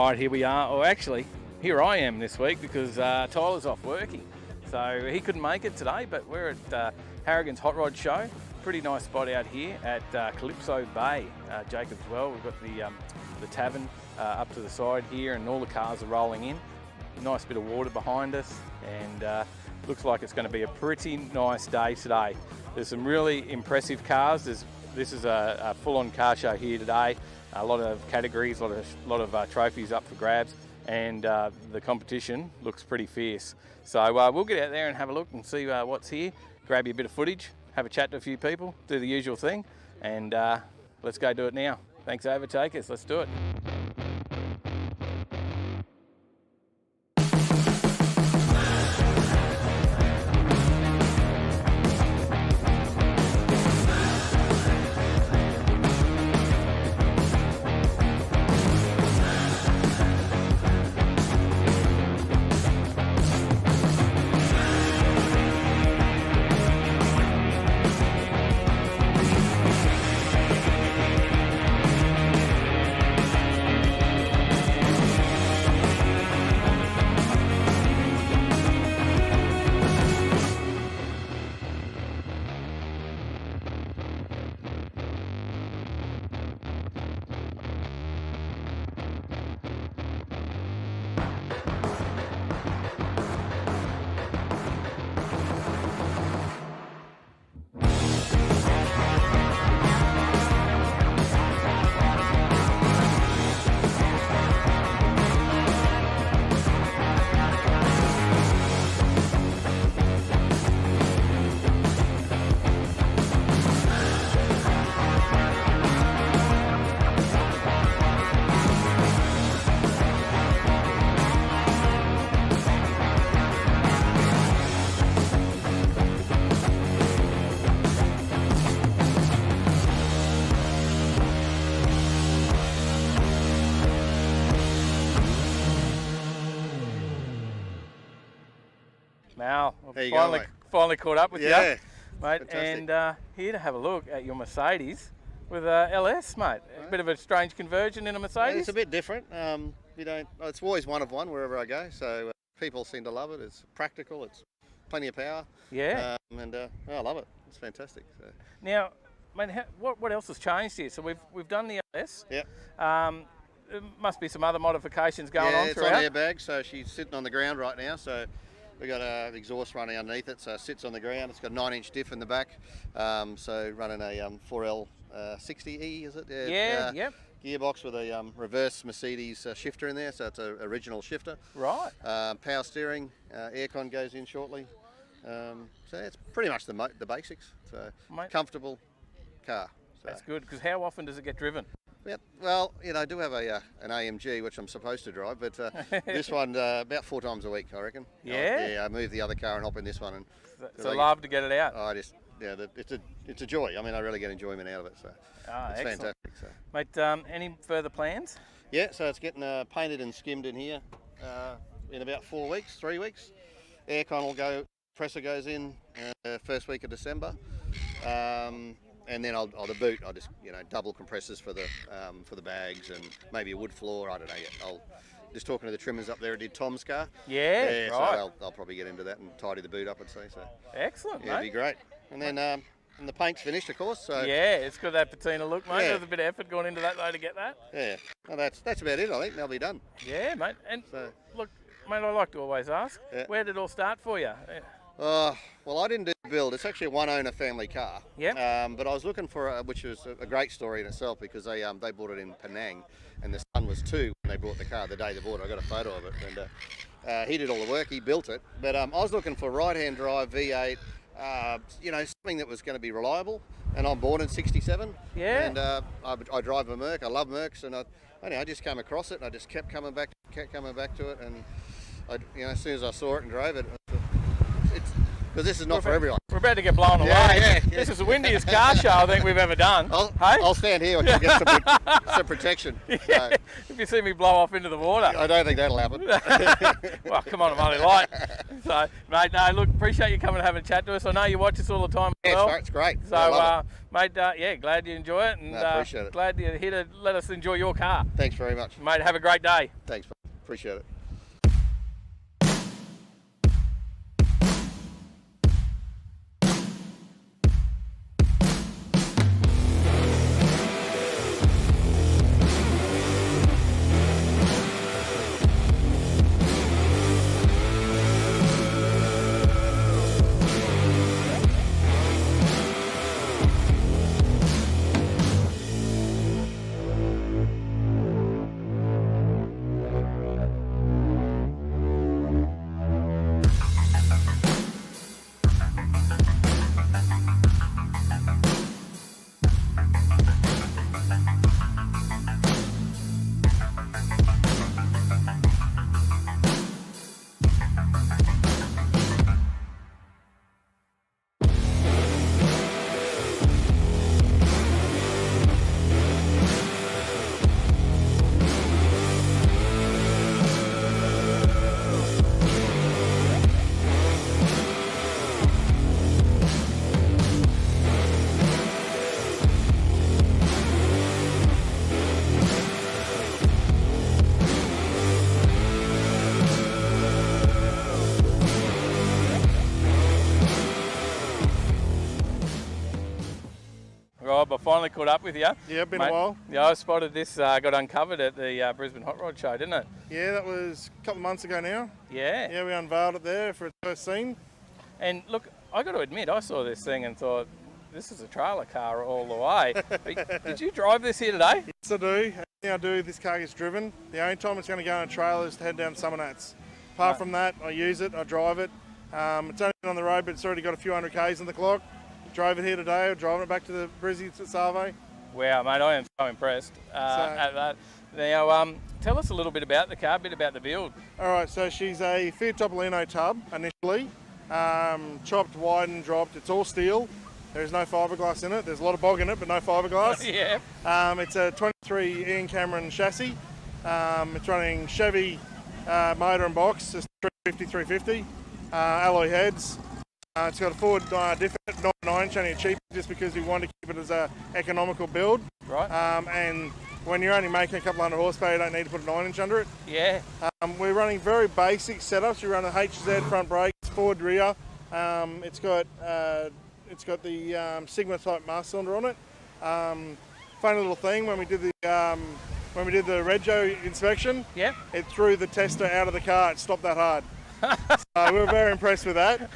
Right, here we are. Or actually, here I am this week because Tyler's off working. So he couldn't make it today, but we're at Harrigan's Hot Rod Show. Pretty nice spot out here at Calypso Bay, Jacob's Well. We've got the tavern up to the side here, and all the cars are rolling in. Nice bit of water behind us, and looks like it's going to be a pretty nice day today. There's some really impressive cars. This is a full-on car show here today. A lot of categories, a lot of trophies up for grabs, and the competition looks pretty fierce. So we'll get out there and have a look and see what's here, grab you a bit of footage, have a chat to a few people, do the usual thing, and let's go do it now. Thanks, Overtakers. Let's do it. Mal, finally caught up with you, mate, fantastic. And here to have a look at your Mercedes with a LS, mate. A bit of a strange conversion in a Mercedes. Yeah, it's a bit different. It's always one of one wherever I go, so people seem to love it. It's practical, it's plenty of power. Yeah. I love it. It's fantastic. So. Now, mate, what else has changed here? So we've done the LS. Yeah. There must be some other modifications going on throughout. Yeah, it's on airbag, so she's sitting on the ground right now. So we've got an exhaust running underneath it, so it sits on the ground. It's got a 9-inch diff in the back, so running a 4L60E, is it? Yeah, yep. Gearbox with a reverse Mercedes shifter in there, so it's an original shifter. Right. Power steering, aircon goes in shortly. So it's pretty much the basics. So comfortable car. So. That's good, because how often does it get driven? Yep. Well, I do have an AMG, which I'm supposed to drive, but this one about 4 times a week, I reckon. Yeah? I move the other car and hop in this one. So love to get it out. It's a joy. I mean, I really get enjoyment out of it, so it's excellent. fantastic. So. Mate, any further plans? Yeah, so it's getting painted and skimmed in here in about 4 weeks, 3 weeks. Aircon will go, compressor goes in first week of December. And then I'll just double compressors for the bags and maybe a wood floor. I don't know yet. I'll just talking to the trimmers up there who did Tom's car. Yeah, right. So they'll probably get into that and tidy the boot up, I'd say. So excellent, yeah, it'd be great. And then and the paint's finished, of course. So yeah, it's got that patina look, mate. There's a bit of effort gone into that though to get that. Yeah, well, that's about it. I think they'll be done. Yeah, mate. And look, mate, I like to always ask, where did it all start for you? Well, I didn't do the build. It's actually a one-owner family car. Yeah. But I was looking for which was a great story in itself, because they bought it in Penang, and the son was 2 when they bought the car. The day they bought it, I got a photo of it, and he did all the work. He built it. But I was looking for right-hand drive V8. Something that was going to be reliable. And I'm born in '67. Yeah. And I drive a Merc. I love Mercs, and I just came across it, and I just kept coming back to it, and as soon as I saw it and drove it. because this is not for everyone. We're about to get blown away. Yeah. This is the windiest car show I think we've ever done. I'll stand here until I get some protection. Yeah. So. If you see me blow off into the water. I don't think that'll happen. Well, come on, I'm only light. So, mate, no, look, appreciate you coming and having a chat to us. I know you watch us all the time as well. It's great. So, mate, glad you enjoy it. And appreciate it. Glad you're here to let us enjoy your car. Thanks very much. Mate, have a great day. Thanks, appreciate it. Rob, I finally caught up with you. Yeah, been a while. Yeah, I spotted this got uncovered at the Brisbane Hot Rod Show, didn't it? Yeah, that was a couple of months ago now. Yeah. Yeah, we unveiled it there for its first scene. And look, I got to admit, I saw this thing and thought, this is a trailer car all the way. Did you drive this here today? Yes, I do. Everything I do, this car gets driven. The only time it's going to go on a trailer is to head down to Summernats. Apart from that, I use it, I drive it. It's only been on the road, but it's already got a few hundred Ks on the clock. Drove it here today, driving it back to the Brizzy to Savo. Wow, mate, I am so impressed at that. Now, tell us a little bit about the car, a bit about the build. All right, so she's a Fiat Topolino tub initially, chopped, widened, dropped. It's all steel. There's no fiberglass in it. There's a lot of bog in it, but no fiberglass. Yeah. It's a 23 Ian Cameron chassis. It's running Chevy motor and box, just 350, alloy heads. It's got a Ford diff at 99, only cheap just because we wanted to keep it as an economical build. Right. And when you're only making a couple hundred horsepower, you don't need to put a 9-inch under it. Yeah. We're running very basic setups. We run a HZ front brakes, forward rear. It's got the Sigma type master cylinder on it. Funny little thing, when we did the Rego inspection, yeah, it threw the tester out of the car. It stopped that hard. So we were very impressed with that.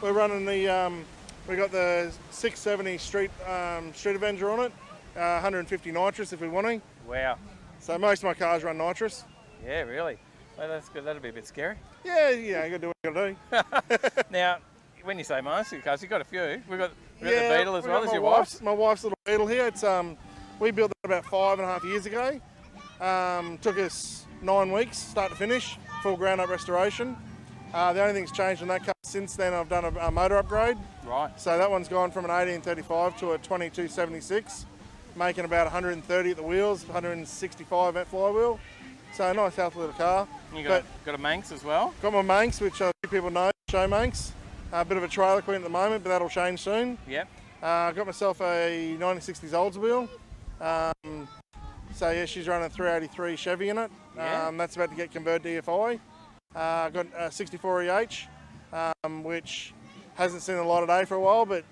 We're running we got the 670 Street Avenger on it, 150 nitrous if we want to. Wow. So most of my cars run nitrous. Yeah, really. Well, that's good. That'll be a bit scary. Yeah, you got to do what you got to do. Now, when you say most of your cars, you've got a few. We've got the Beetle as well as your wife's. My wife's little Beetle here. It's we built it about 5.5 years ago. Took us 9 weeks, start to finish, full ground up restoration. The only thing that's changed on that car since then, I've done a motor upgrade. Right. So that one's gone from an 1835 to a 2276, making about 130 at the wheels, 165 at flywheel. So a nice healthy little car. You got a Manx as well? Got my Manx, which a few people know, show Manx. A bit of a trailer queen at the moment, but that'll change soon. Yep. Got myself a 1960s Oldsmobile. So yeah, she's running a 383 Chevy in it. Yeah. That's about to get converted to EFI. Got a 64 EH, which hasn't seen a light of day for a while, but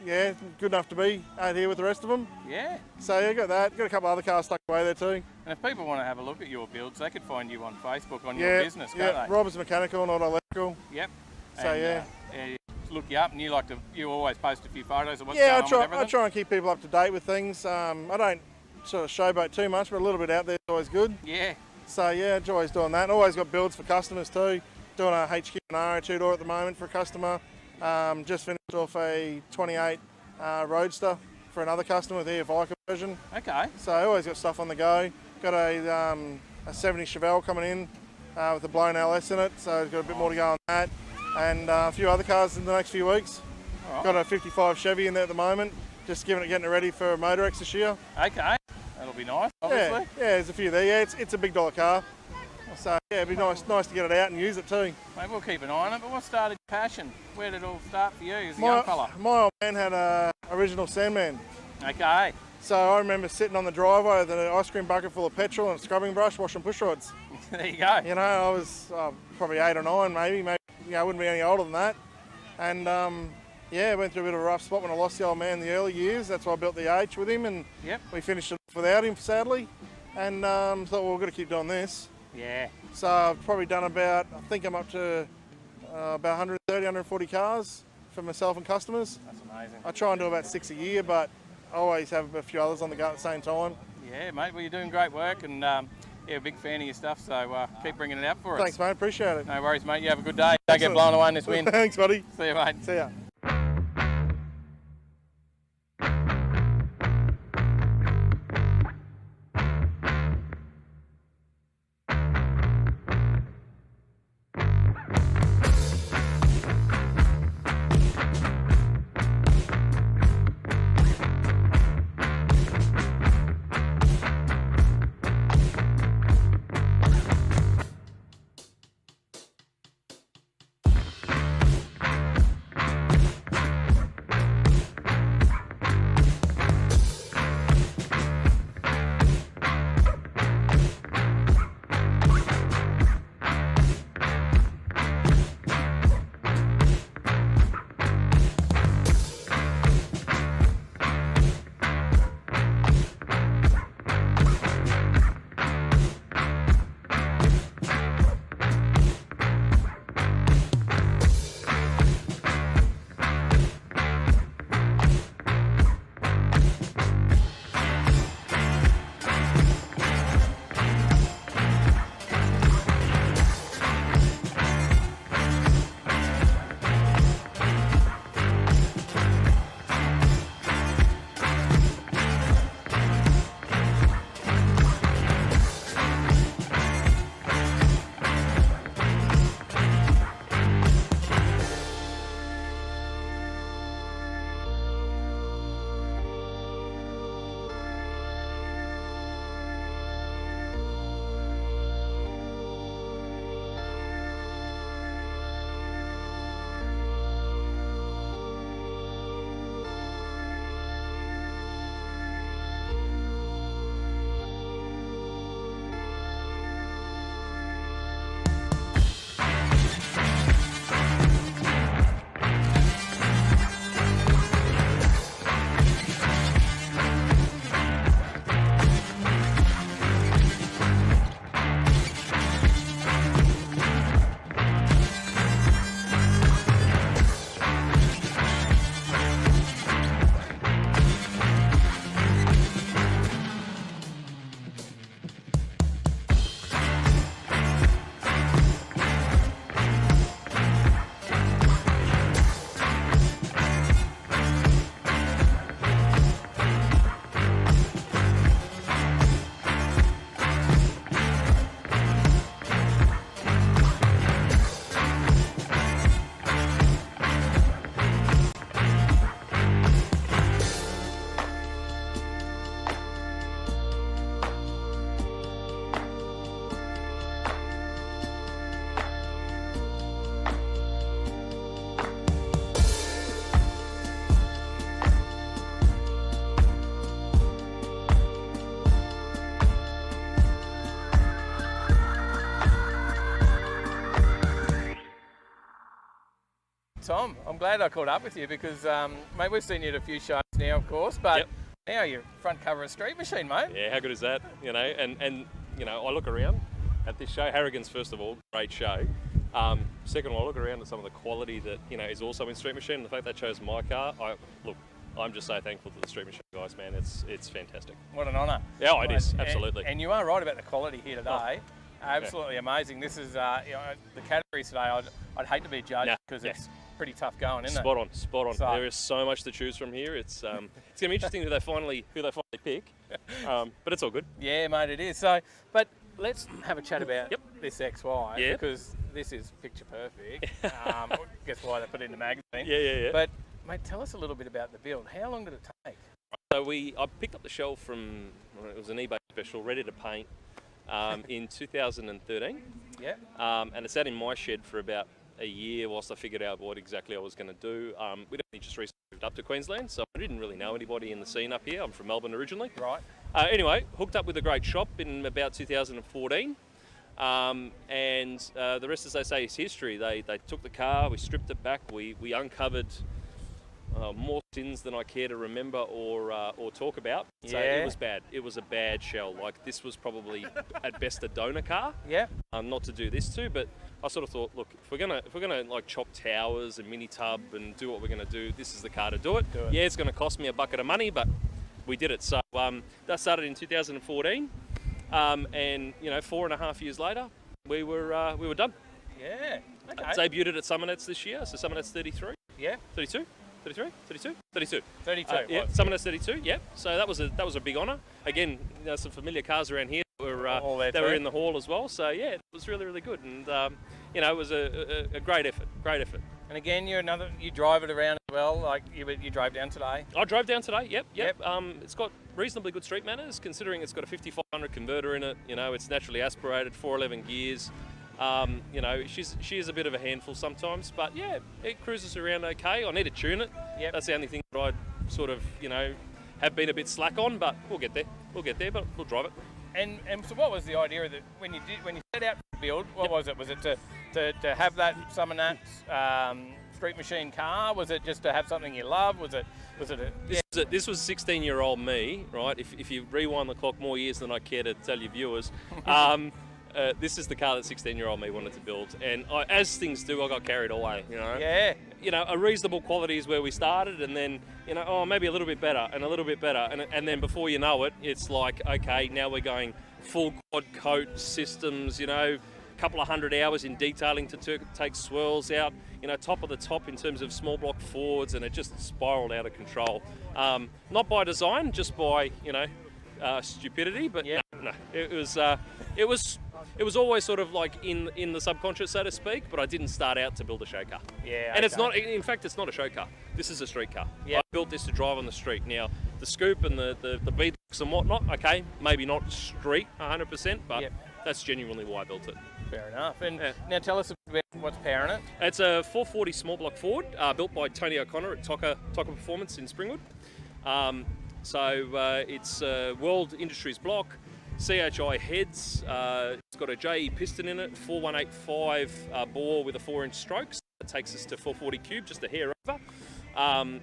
yeah, good enough to be out here with the rest of them. Yeah. So yeah, got that. Got a couple other cars stuck away there too. And if people want to have a look at your builds, they could find you on Facebook on your business, can't they? Robert's Mechanical, not electrical. Yep. So and, look you up, and you always post a few photos of what's going on with everything. I try and keep people up to date with things. I don't sort of showboat too much, but a little bit out there is always good. Yeah. So yeah, always doing that. Always got builds for customers too. Doing a HQ and 2-door at the moment for a customer. Just finished off a 28 Roadster for another customer with EFI conversion. Okay. So I always got stuff on the go. Got a 70 Chevelle coming in with a blown LS in it, so got a bit more to go on that. and a few other cars in the next few weeks. All right. Got a 55 Chevy in there at the moment, just getting it ready for Motor X this year. Okay, that'll be nice, obviously. Yeah, there's a few there. Yeah, it's a big dollar car. So yeah, it'd be nice to get it out and use it too. Mate, we'll keep an eye on it, but what started your passion? Where did it all start for you as a young fella? My old man had a original Sandman. Okay. So I remember sitting on the driveway with an ice cream bucket full of petrol and a scrubbing brush washing push rods. There you go. You know, I was probably 8 or 9 maybe, I wouldn't be any older than that. And yeah, went through a bit of a rough spot when I lost the old man in the early years. That's why I built the H with him, and we finished it without him, sadly. And thought, well, we've got to keep doing this. Yeah. So I've probably done I think I'm up to about 130, 140 cars for myself and customers. That's amazing. I try and do about 6 a year, but I always have a few others on the go at the same time. Yeah, mate, well, you're doing great work, and yeah, big fan of your stuff, so keep bringing it out for us. Thanks, mate. Appreciate it. No worries, mate. You have a good day. Don't get blown away in this wind. Thanks, buddy. See you, mate. See ya. Tom, I'm glad I caught up with you because, mate, we've seen you at a few shows now, of course, but now you're front cover of Street Machine, mate. Yeah, how good is that? You know, and you know, I look around at this show. Harrigan's, first of all, great show. Second of all, I look around at some of the quality that, you know, is also in Street Machine. And the fact they chose my car, I'm just so thankful to the Street Machine guys, man. It's fantastic. What an honour. Yeah, it is, absolutely. And you are right about the quality here today. Absolutely amazing. This is, you know, the categories today, I'd hate to be judged because it's pretty tough going, isn't it? Spot on. So, there is so much to choose from here. It's going to be interesting who they finally pick, but it's all good. Yeah, mate, it is. So, but let's have a chat about this XY because this is picture perfect. I guess why they put it in the magazine. Yeah. But, mate, tell us a little bit about the build. How long did it take? So I picked up the shell from, it was an eBay special, ready to paint, in 2013. Yeah. And it sat in my shed for about a year whilst I figured out what exactly I was going to do. We'd only just recently moved up to Queensland, so I didn't really know anybody in the scene up here. I'm from Melbourne originally. Right. Anyway, hooked up with a great shop in about 2014. And the rest, as they say, is history. They took the car, we stripped it back, we uncovered more sins than I care to remember or talk about. So it was bad. It was a bad shell. Like, this was probably at best a donor car. Yeah. Not to do this to, but I sort of thought, look, if we're gonna like chop towers and mini tub and do what we're gonna do, this is the car to do it. Yeah, it's gonna cost me a bucket of money, but we did it. So that started in 2014, and 4.5 years later, we were done. Yeah. Okay. Debuted it at Summernets this year, so Summernets 33. Yeah. 32. 33? 32? 32. 32. Yeah, Summernets 32, yep. So that was a big honour. Again, some familiar cars around here that were in the hall as well. So yeah, it was really, really good. And it was a great effort. And again, you drive it around as well, like you drove down today. I drove down today, yep. It's got reasonably good street manners, considering it's got a 5500 converter in it. It's naturally aspirated, 411 gears. She is a bit of a handful sometimes, but yeah, it cruises around okay. I need to tune it. Yep. That's the only thing that I'd sort of, have been a bit slack on, but we'll get there, but we'll drive it. And so what was the idea that when you set out to build, what was it? Was it to have that Summernats street machine car? Was it just to have something you love? This was 16-year-old me, right? If you rewind the clock more years than I care to tell your viewers, this is the car that 16-year-old me wanted to build, and as things do, I got carried away. Yeah. A reasonable quality is where we started, and then maybe a little bit better, and then before you know it, it's like, okay, now we're going full quad coat systems. A couple of 100 hours in detailing to take swirls out. Top of the top in terms of small block Fords, and it just spiraled out of control. Not by design, just by stupidity, but yeah. No, it was always sort of like in the subconscious, so to speak, but I didn't start out to build a show car. Yeah. And it's not, in fact, it's not a show car. This is a street car. Yeah. I built this to drive on the street. Now, the scoop and the beadlocks and whatnot, okay, maybe not street 100%, but that's genuinely why I built it. Fair enough. And now tell us about what's powering it. It's a 440 small block Ford, built by Tony O'Connor at Tocker Performance in Springwood. It's World Industries block, CHI heads. It's got a JE piston in it, 4185 bore with a 4-inch stroke. So that takes us to 440 cube, just a hair over.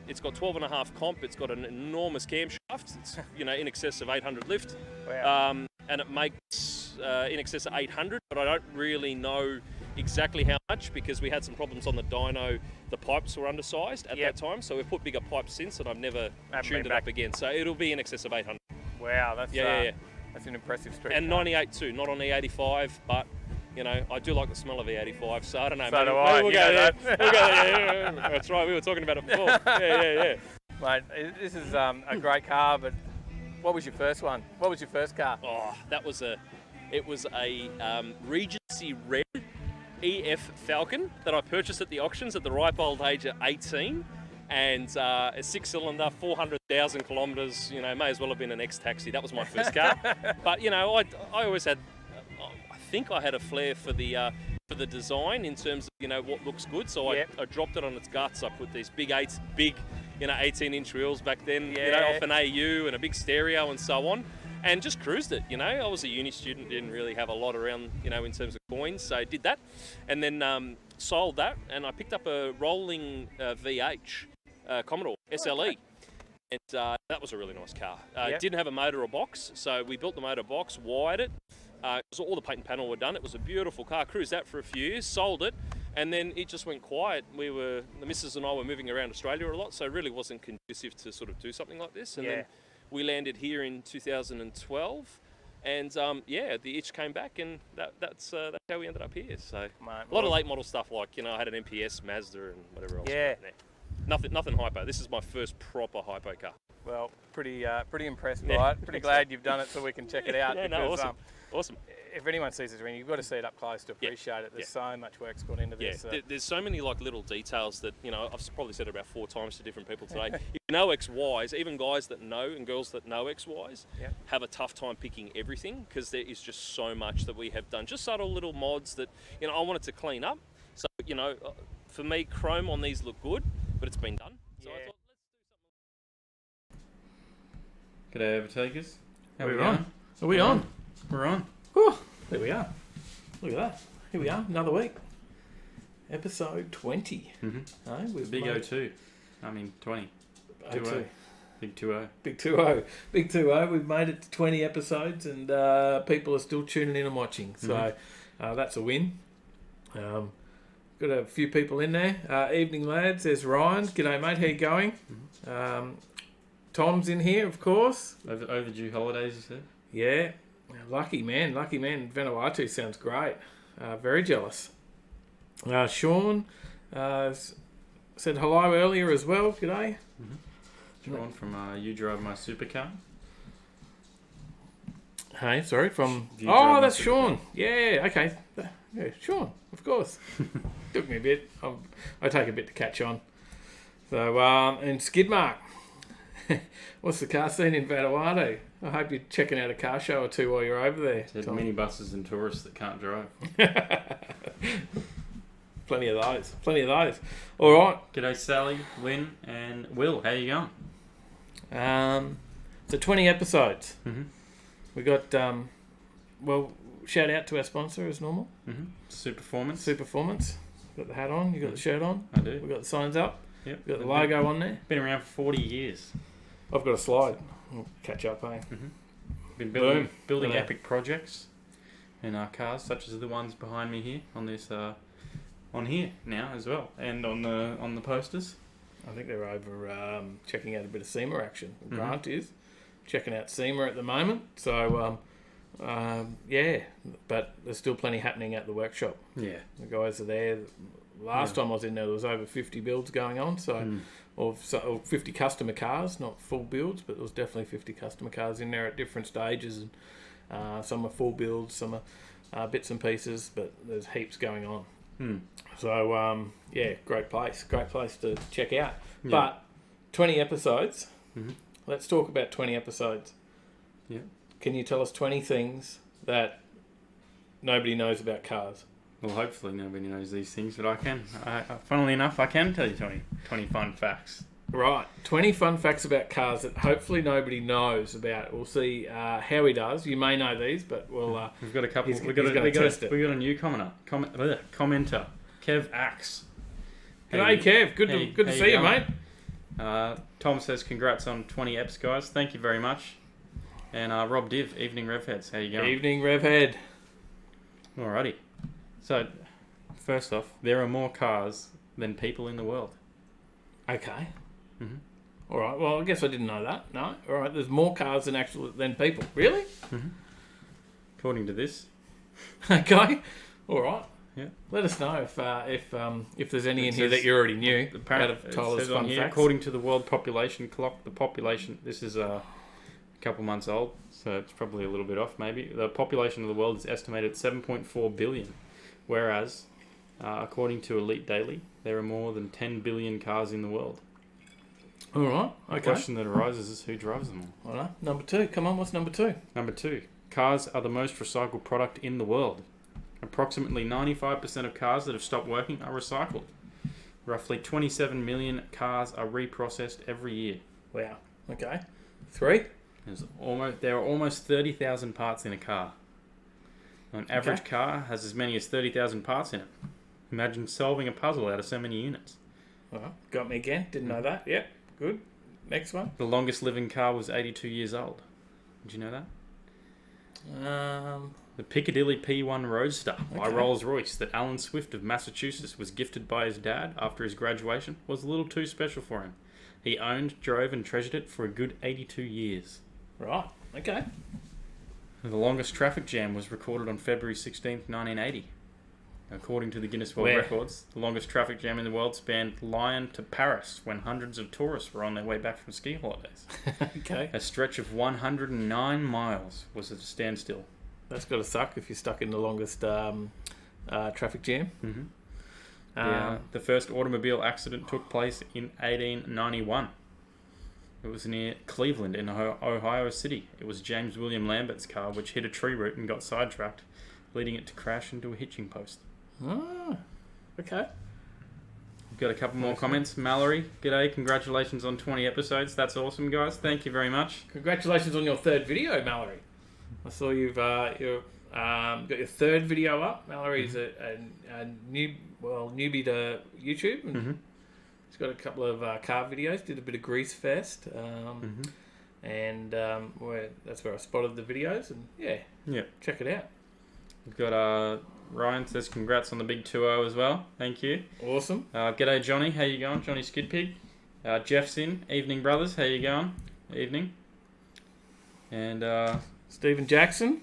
It's got 12.5 comp. It's got an enormous camshaft. It's in excess of 800 lift. Wow. And it makes in excess of 800, but I don't really know exactly how much because we had some problems on the dyno. The pipes were undersized at that time, so we've put bigger pipes since, and I've never tuned it up again. So it'll be in excess of 800. Wow, that's that's an impressive street. And 98 too, not on E85, but I do like the smell of E85, so I don't know. So maybe, do I. Maybe we'll go there. We'll go there. Yeah. That's right. We were talking about it before. Yeah. Mate, this is a great car, but what was your first one? What was your first car? Oh, it was a Regency Red EF Falcon that I purchased at the auctions at the ripe old age of 18, and a 6-cylinder, 400,000 kilometres. May as well have been an ex-taxi. That was my first car. But I always had. I think I had a flair for the design in terms of what looks good. So I dropped it on its guts. I put these big 18-inch wheels back then. Off an AU and a big stereo and so on. And just cruised it, I was a uni student, didn't really have a lot around, in terms of coins, so I did that. And then sold that, and I picked up a rolling VH Commodore SLE. And that was a really nice car. It didn't have a motor or box, so we built the motor box, wired it. So all the paint and panel were done. It was a beautiful car. Cruised that for a few years, sold it, and then it just went quiet. The missus and I were moving around Australia a lot, so it really wasn't conducive to sort of do something like this. And then we landed here in 2012, and the itch came back, and that's how we ended up here. So a lot of late model stuff, like I had an MPS, Mazda, and whatever else. Yeah. Nothing hypo. This is my first proper hypo car. Well, pretty impressed by it. Pretty glad you've done it so we can check it out. Awesome. if anyone sees this ring, you've got to see it up close to appreciate it. There's so much work's gone into this. There's so many like little details that, you know, I've probably said it about 4 times to different people today. You know XYs, even guys that know and girls that know XYs have a tough time picking everything because there is just so much that we have done. Just subtle little mods that, you know, I wanted to clean up. So, you know, for me, chrome on these look good, but it's been done. So I thought, G'day, Overtakers. How We're we on. going? Are we on? We're on. Whew, there we are. Look at that. Here we are, another week. Episode 20. Mm-hmm. We've Big made 02. I mean, 20. 02. 2-0. Big 2-0. Big 2-0. Big 2-0. We've made it to 20 episodes and people are still tuning in and watching. So that's a win. Got a few people in there. Evening, lads. There's Ryan. G'day, mate. How you going? Tom's in here, of course. Overdue holidays, you said? Yeah. Lucky man. Vanuatu sounds great. Very jealous. Sean said hello earlier as well. G'day. Sean from You Drive My Supercar. Hey, sorry, from... You Drive My that's Supercar. Sean. Yeah, okay. Yeah, Sean, of course. Took me a bit. I take a bit to catch on. So, and Skidmark. What's the car scene in Vanuatu? I hope you're checking out a car show or two while you're over there. Said Tom. minibuses and tourists that can't drive. Plenty of those. All right. G'day, Sally, Lynn, and Will. How you going? So 20 episodes. Mm-hmm. We got, shout out to our sponsor as normal. Mm-hmm. Superformance. Superformance. Got the hat on. You got the shirt on. I do. We got the signs up. Yep. We got the logo on there. Been around for 40 years. I've got a slide. We'll catch up, eh? Been building Yeah. epic projects in our cars, such as the ones behind me here on this, on here now as well, and on the posters. I think they're over checking out a bit of SEMA action. Grant is checking out SEMA at the moment. So, but there's still plenty happening at the workshop. Yeah. The guys are there. Last time I was in there was over 50 builds going on. So, or 50 customer cars, not full builds, but there was definitely 50 customer cars in there at different stages. And some are full builds, some are bits and pieces, but there's heaps going on. So, great place to check out. Yeah. But 20 episodes. Let's talk about 20 episodes. Yeah. Can you tell us 20 things that nobody knows about cars? Well, hopefully nobody knows these things, but I can. Funnily enough, I can tell you 20 fun facts. Right, 20 fun facts about cars that hopefully nobody knows about. We'll see how he does. You may know these, but we'll... We've got a couple. he's We gonna test it. got a new commenter, Kev Axe. G'day, Kev. Good to see you, mate. Tom says congrats on 20 eps, guys. Thank you very much. And Rob Div, evening Revheads. How you going? Evening, Revhead. Alrighty. So, first off, there are more cars than people in the world. Okay. All right. Well, I guess I didn't know that. No. All right. There's more cars than people. Really? According to this. Okay. All right. Yeah. Let us know if there's any It in here says- that you already knew out of It Tyler's says on fun here, facts. according to the World Population Clock, the population, this is a couple months old, so it's probably a little bit off maybe. The population of the world is estimated at 7.4 billion, whereas, according to Elite Daily, there are more than 10 billion cars in the world. All right. The Okay. question that arises is who drives them all? All right. Number 2. Come on. What's number 2? Number 2, cars are the most recycled product in the world. Approximately 95% of cars that have stopped working are recycled. Roughly 27 million cars are reprocessed every year. Wow. Okay. 3. There are almost 30,000 parts in a car. An average car has as many as 30,000 parts in it. Imagine solving a puzzle out of so many units. All right. Got me again. Didn't know that. Yep. Good. Next one. The longest living car was 82 years old. Did you know that? The Piccadilly P1 Roadster by Okay. Rolls-Royce that Alan Swift of Massachusetts was gifted by his dad after his graduation was a little too special for him. He owned, drove and treasured it for a good 82 years. Right. Okay. The longest traffic jam was recorded on February 16th, 1980. According to the Guinness World Where? Records, the longest traffic jam in the world spanned Lyon to Paris when hundreds of tourists were on their way back from ski holidays. Okay. A stretch of 109 miles was at a standstill. That's got to suck if you're stuck in the longest traffic jam. The first automobile accident took place in 1891. It was near Cleveland in Ohio City. It was James William Lambert's car which hit a tree root and got sidetracked, leading it to crash into a hitching post. Ah, okay. We've got a couple more comments. Mallory, g'day. Congratulations on 20 episodes. That's awesome, guys. Thank you very much. Congratulations on your third video, Mallory. I saw you've got your third video up. Mallory's a newbie to YouTube, and he's got a couple of car videos. Did a bit of Grease Fest, and that's where I spotted the videos. And check it out. We've got Ryan says congrats on the big 2-0 as well. Thank you. Awesome. G'day Johnny, how you going? Johnny Skidpig. Jeff's in. Evening brothers, how you going? Evening. And Stephen Jackson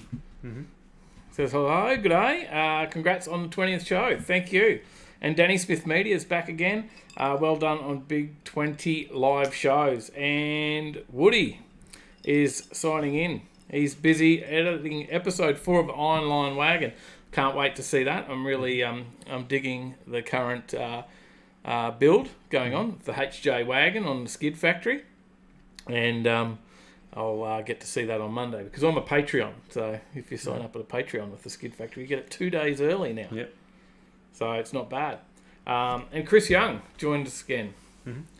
says hello, good day. Congrats on the 20th show. Thank you. And Danny Smith Media is back again. Well done on Big 20 live shows. And Woody is signing in. He's busy editing episode 4 of Iron Line Wagon. Can't wait to see that. I'm really I'm digging the current build going on, the HJ wagon on the Skid Factory. And I'll get to see that on Monday because I'm a Patreon. So if you sign up at a Patreon with the Skid Factory, you get it 2 days early now. Yep. So it's not bad. And Chris Young joined us again.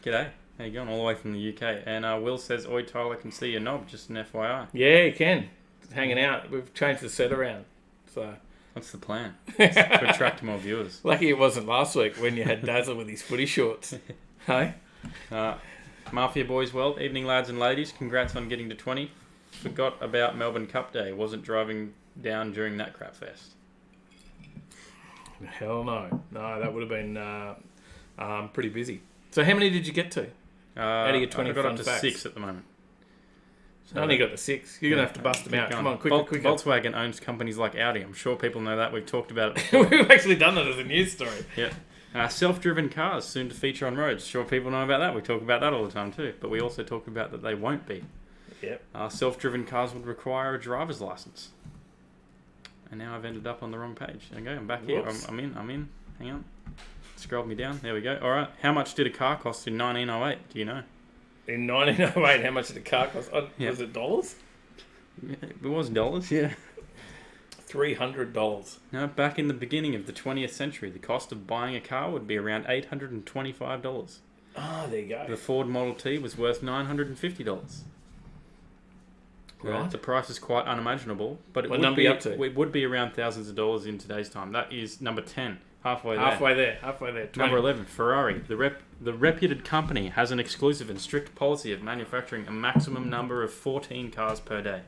G'day. How you going? All the way from the UK. And Will says, oi, Tyler, can see your knob, just an FYI. Yeah, you can. It's hanging out. We've changed the set around. So what's the plan? To attract more viewers. Lucky it wasn't last week when you had Dazzler with his footy shorts. Hey? Mafia Boys World. Evening, lads and ladies. Congrats on getting to 20. Forgot about Melbourne Cup Day. Wasn't driving down during that crap fest. Hell no. No, that would have been pretty busy. So how many did you get to? Out of your 20 I got fun up to facts? 6 at the moment. So only got to 6. You're going to have to bust them out. Going. Come on, quick. Volkswagen owns companies like Audi. I'm sure people know that. We've talked about it. We've actually done that as a news story. Yeah. Self-driven cars soon to feature on roads. Sure people know about that. We talk about that all the time too. But we also talk about that they won't be. Yep. Self-driven cars would require a driver's license. And now I've ended up on the wrong page. There we go. I'm back here. I'm in. Hang on. Scrolled me down. There we go. All right. How much did a car cost in 1908? Do you know? In 1908, how much did a car cost? Was it dollars? It was dollars, yeah. $300. No, back in the beginning of the 20th century, the cost of buying a car would be around $825. There you go. The Ford Model T was worth $950. Right. The price is quite unimaginable, but it would be around thousands of dollars in today's time. That is number 10. Halfway there. 20. Number 11, Ferrari. The reputed company has an exclusive and strict policy of manufacturing a maximum number of 14 cars per day.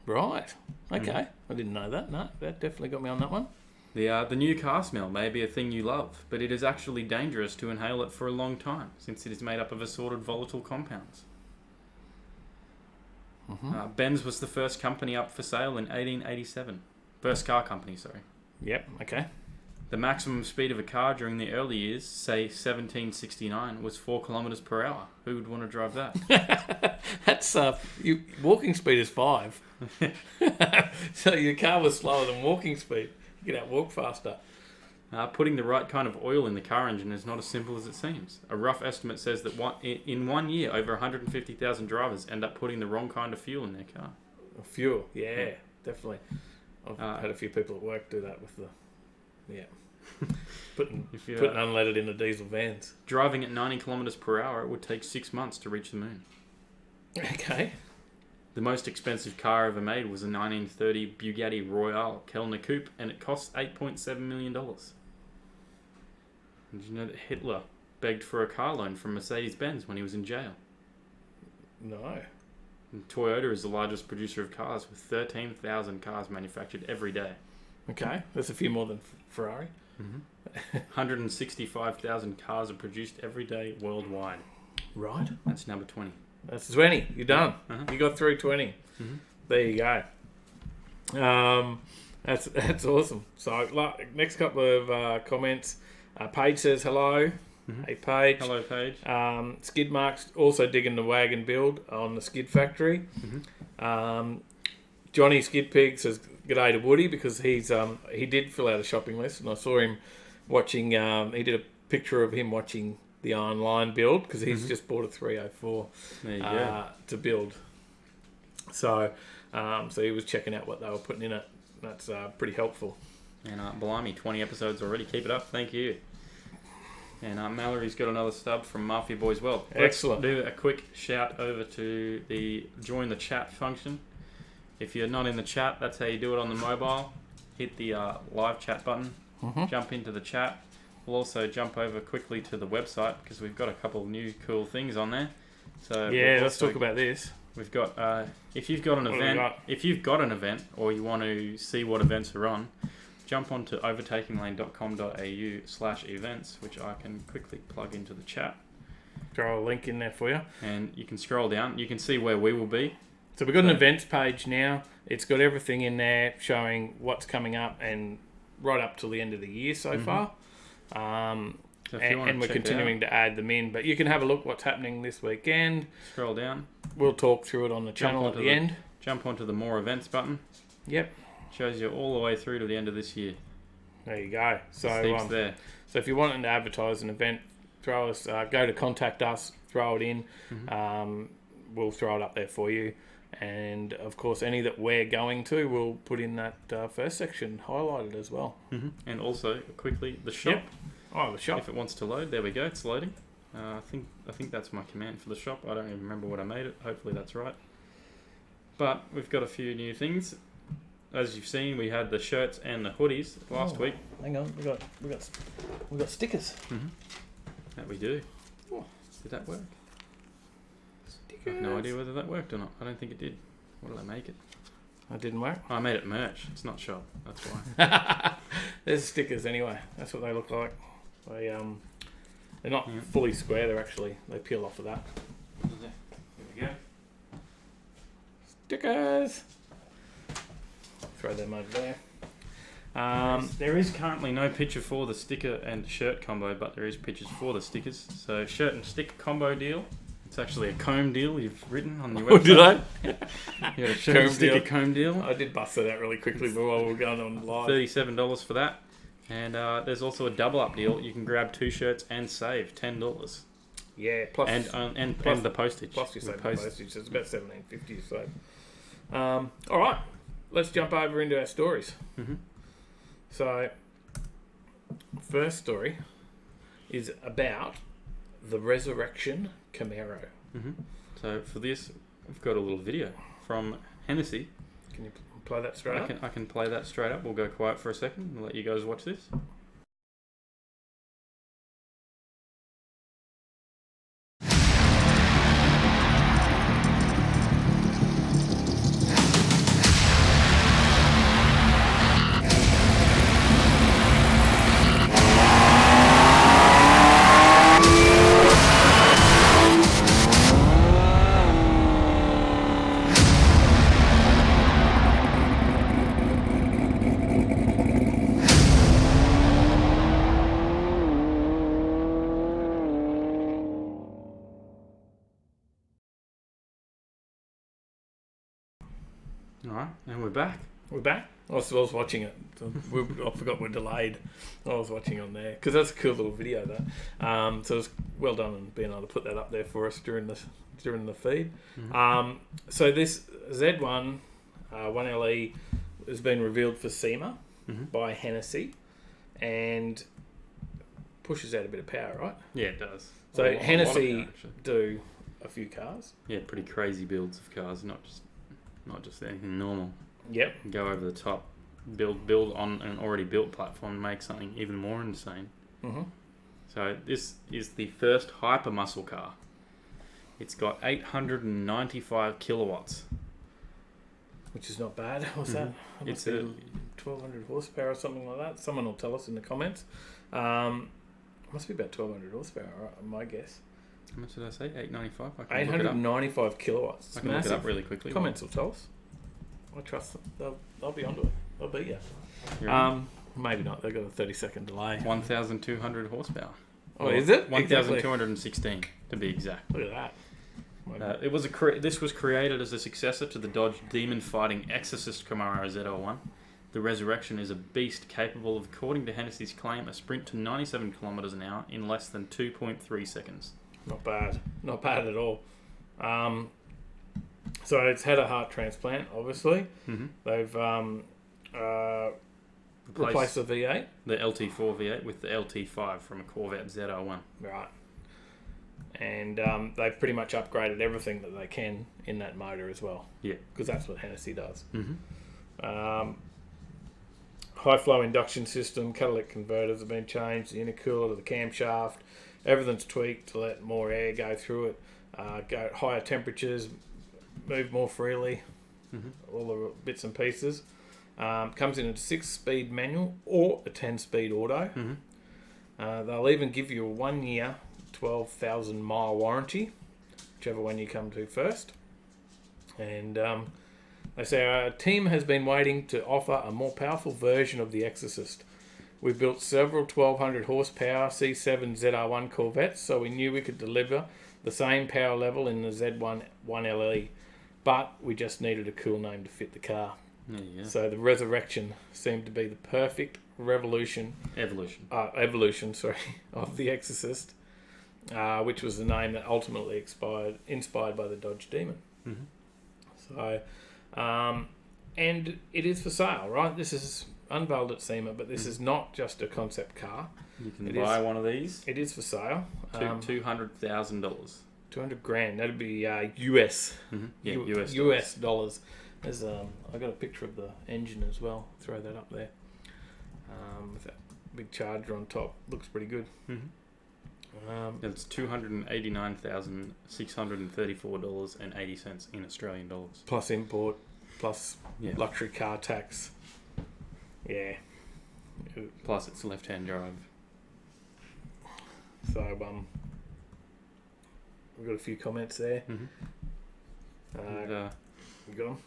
Right. Okay. I didn't know that. No, that definitely got me on that one. The new car smell may be a thing you love, but it is actually dangerous to inhale it for a long time, since it is made up of assorted volatile compounds. Benz was the first company up for sale in 1887. First car company, sorry. Yep, okay. The maximum speed of a car during the early years, say 1769, was 4 kilometres per hour. Who would want to drive that? That's walking speed is 5. So your car was slower than walking speed. You could walk faster. Putting the right kind of oil in the car engine is not as simple as it seems. A rough estimate says that in 1 year, over 150,000 drivers end up putting the wrong kind of fuel in their car. Fuel, yeah, definitely. I've had a few people at work do that with putting unleaded into diesel vans. Driving at 90 kilometres per hour, it would take 6 months to reach the moon. Okay. The most expensive car ever made was a 1930 Bugatti Royale Kellner Coupe, and it cost $8.7 million. Did you know that Hitler begged for a car loan from Mercedes-Benz when he was in jail? No. And Toyota is the largest producer of cars, with 13,000 cars manufactured every day. Okay, that's a few more than Ferrari. 165,000 cars are produced every day worldwide. Right. That's number 20. That's 20. You're done. You got through 20. There you go. That's awesome. So next couple of comments. Paige says hello. Hey Paige. Hello Paige. Skid Mark's also digging the wagon build on the Skid Factory. Johnny Skid Pig says g'day to Woody because he did fill out a shopping list, and I saw him watching. He did a picture of him watching the Iron Line build because he's just bought a 304 to build. So he was checking out what they were putting in it. That's pretty helpful. And blimey, 20 episodes already. Keep it up. Thank you. And Mallory's got another stub from Mafia Boys World. Excellent. Let's do a quick shout over to the join the chat function. If you're not in the chat, that's how you do it on the mobile. Hit the live chat button. Jump into the chat. We'll also jump over quickly to the website because we've got a couple of new cool things on there. So let's talk about this. We've got if you've got an event, or you want to see what events are on, jump onto overtakinglane.com.au/events, which I can quickly plug into the chat. Throw a link in there for you. And you can scroll down. You can see where we will be. So we've got an events page now. It's got everything in there showing what's coming up and right up till the end of the year so far. And we're continuing to add them in. But you can have a look what's happening this weekend. Scroll down. We'll talk through it on the channel at the end. Jump onto the More Events button. Yep. Shows you all the way through to the end of this year. There you go. So there. So if you're wanting to advertise an event, throw us. Go to contact us. Throw it in. We'll throw it up there for you. And of course, any that we're going to, we'll put in that first section highlighted as well. And also quickly the shop. Yep. Oh, the shop. If it wants to load, there we go. It's loading. I think that's my command for the shop. I don't even remember what I made it. Hopefully that's right. But we've got a few new things. As you've seen, we had the shirts and the hoodies last week. Hang on, we got stickers. That we do. Oh. Did that work? Stickers. I have no idea whether that worked or not. I don't think it did. What did I make it? That didn't work. I made it merch. It's not shop. That's why. There's stickers anyway. That's what they look like. They're not fully square. They peel off of that. There we go. Stickers. Throw them over there. There is currently no picture for the sticker and shirt combo, but there is pictures for the stickers. So shirt and sticker combo deal. It's actually a comb deal you've written on your website. Did I? You got a shirt and sticker comb deal. I did bust that out really quickly while we were going on live. $37 for that. And there's also a double up deal. You can grab 2 shirts and save $10. Yeah, plus and the postage. Plus you save the postage. So it's about $17.50. So, all right, let's jump over into our stories. So, first story is about the Resurrection Camaro. So for this, we've got a little video from Hennessy. Can you play that straight up? I can play that straight up. We'll go quiet for a second and let you guys watch this. Alright, and we're back. We're back. I was watching it. I forgot we're delayed. I was watching on there because that's a cool little video though. So it's well done and being able to put that up there for us during the feed. So this Z1 1LE has been revealed for SEMA by Hennessy and pushes out a bit of power, right? Yeah, it does. So Hennessy do a few cars. Yeah, pretty crazy builds of cars, not just anything normal. Yep. Go over the top, build on an already built platform and make something even more insane. So this is the first hyper muscle car. It's got 895 kilowatts. Which is not bad. What's that? It's 1,200 horsepower or something like that. Someone will tell us in the comments. Must be about 1,200 horsepower, right? My guess. How much did I say? 895? 895 kilowatts. I can look it up really quickly. Comments will tell us. I trust them. They'll be onto it. They'll be you. Maybe not. They've got a 30-second delay. 1,200 horsepower. Oh, is it? 1,216 to be exact. Look at that. This was created as a successor to the Dodge demon-fighting Exorcist Camaro Z01. The Resurrection is a beast capable of, according to Hennessy's claim, a sprint to 97 kilometres an hour in less than 2.3 seconds. Not bad. Not bad at all. So it's had a heart transplant, obviously. Mm-hmm. They've replaced the V8. The LT4 V8 with the LT5 from a Corvette Z01. Right. And they've pretty much upgraded everything that they can in that motor as well. Yeah. Because that's what Hennessy does. Mm-hmm. High flow induction system, catalytic converters have been changed, the intercooler to the camshaft, everything's tweaked to let more air go through it, go at higher temperatures, move more freely, all the bits and pieces. Comes in a 6-speed manual or a 10-speed auto. They'll even give you a 1 year, 12,000 mile warranty, whichever one you come to first. And they say our team has been waiting to offer a more powerful version of the Exorcist. We've built several 1200 horsepower C7 ZR1 Corvettes, so we knew we could deliver the same power level in the Z1 1LE, but we just needed a cool name to fit the car. Yeah. So the Resurrection seemed to be the perfect evolution of the Exorcist, which was the name that ultimately inspired by the Dodge Demon. So, and it is for sale, right? This is unveiled at SEMA, but this is not just a concept car. You can buy one of these. It is for sale. $200,000. 200 grand. That'd be US. Yeah, US dollars. There's I got a picture of the engine as well. Throw that up there. With that big charger on top, looks pretty good. It's $289,634.80 in Australian dollars. Plus import, plus luxury car tax. Yeah. Plus it's left-hand drive. So we've got a few comments there. You got them?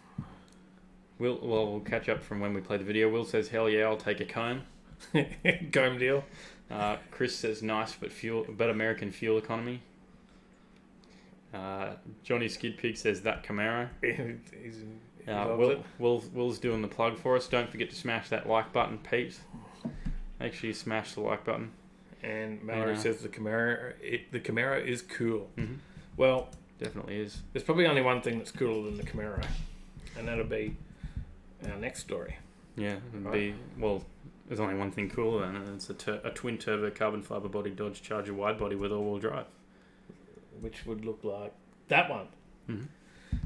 We'll catch up from when we play the video. Will says, "Hell yeah, I'll take a comb." Comb deal. Chris says, "Nice, but American fuel economy." Johnny Skid Pig says, "That Camaro." Will's doing the plug for us. Don't forget to smash that like button, Pete. Make sure you smash the like button. And Mallory says the Camaro is cool. Mm-hmm. Well, definitely is. There's probably only one thing that's cooler than the Camaro, and that'll be our next story. Yeah, there's only one thing cooler, and it's a twin turbo carbon fiber body Dodge Charger wide body with all-wheel drive, which would look like that one.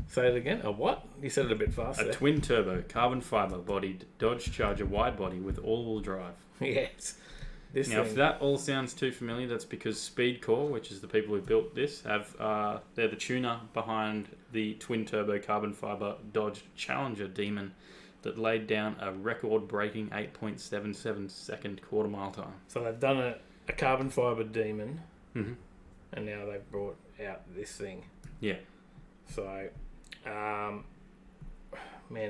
Say it again. A what? You said it a bit fast. A twin turbo carbon fiber bodied Dodge Charger wide body with all-wheel drive. Yes. If that all sounds too familiar, that's because Speedcore, which is the people who built this, they're the tuner behind the twin turbo carbon fiber Dodge Challenger Demon that laid down a record-breaking 8.77 second quarter mile time. So they've done a carbon fiber Demon, and now they've brought out this thing. Yeah. So, man,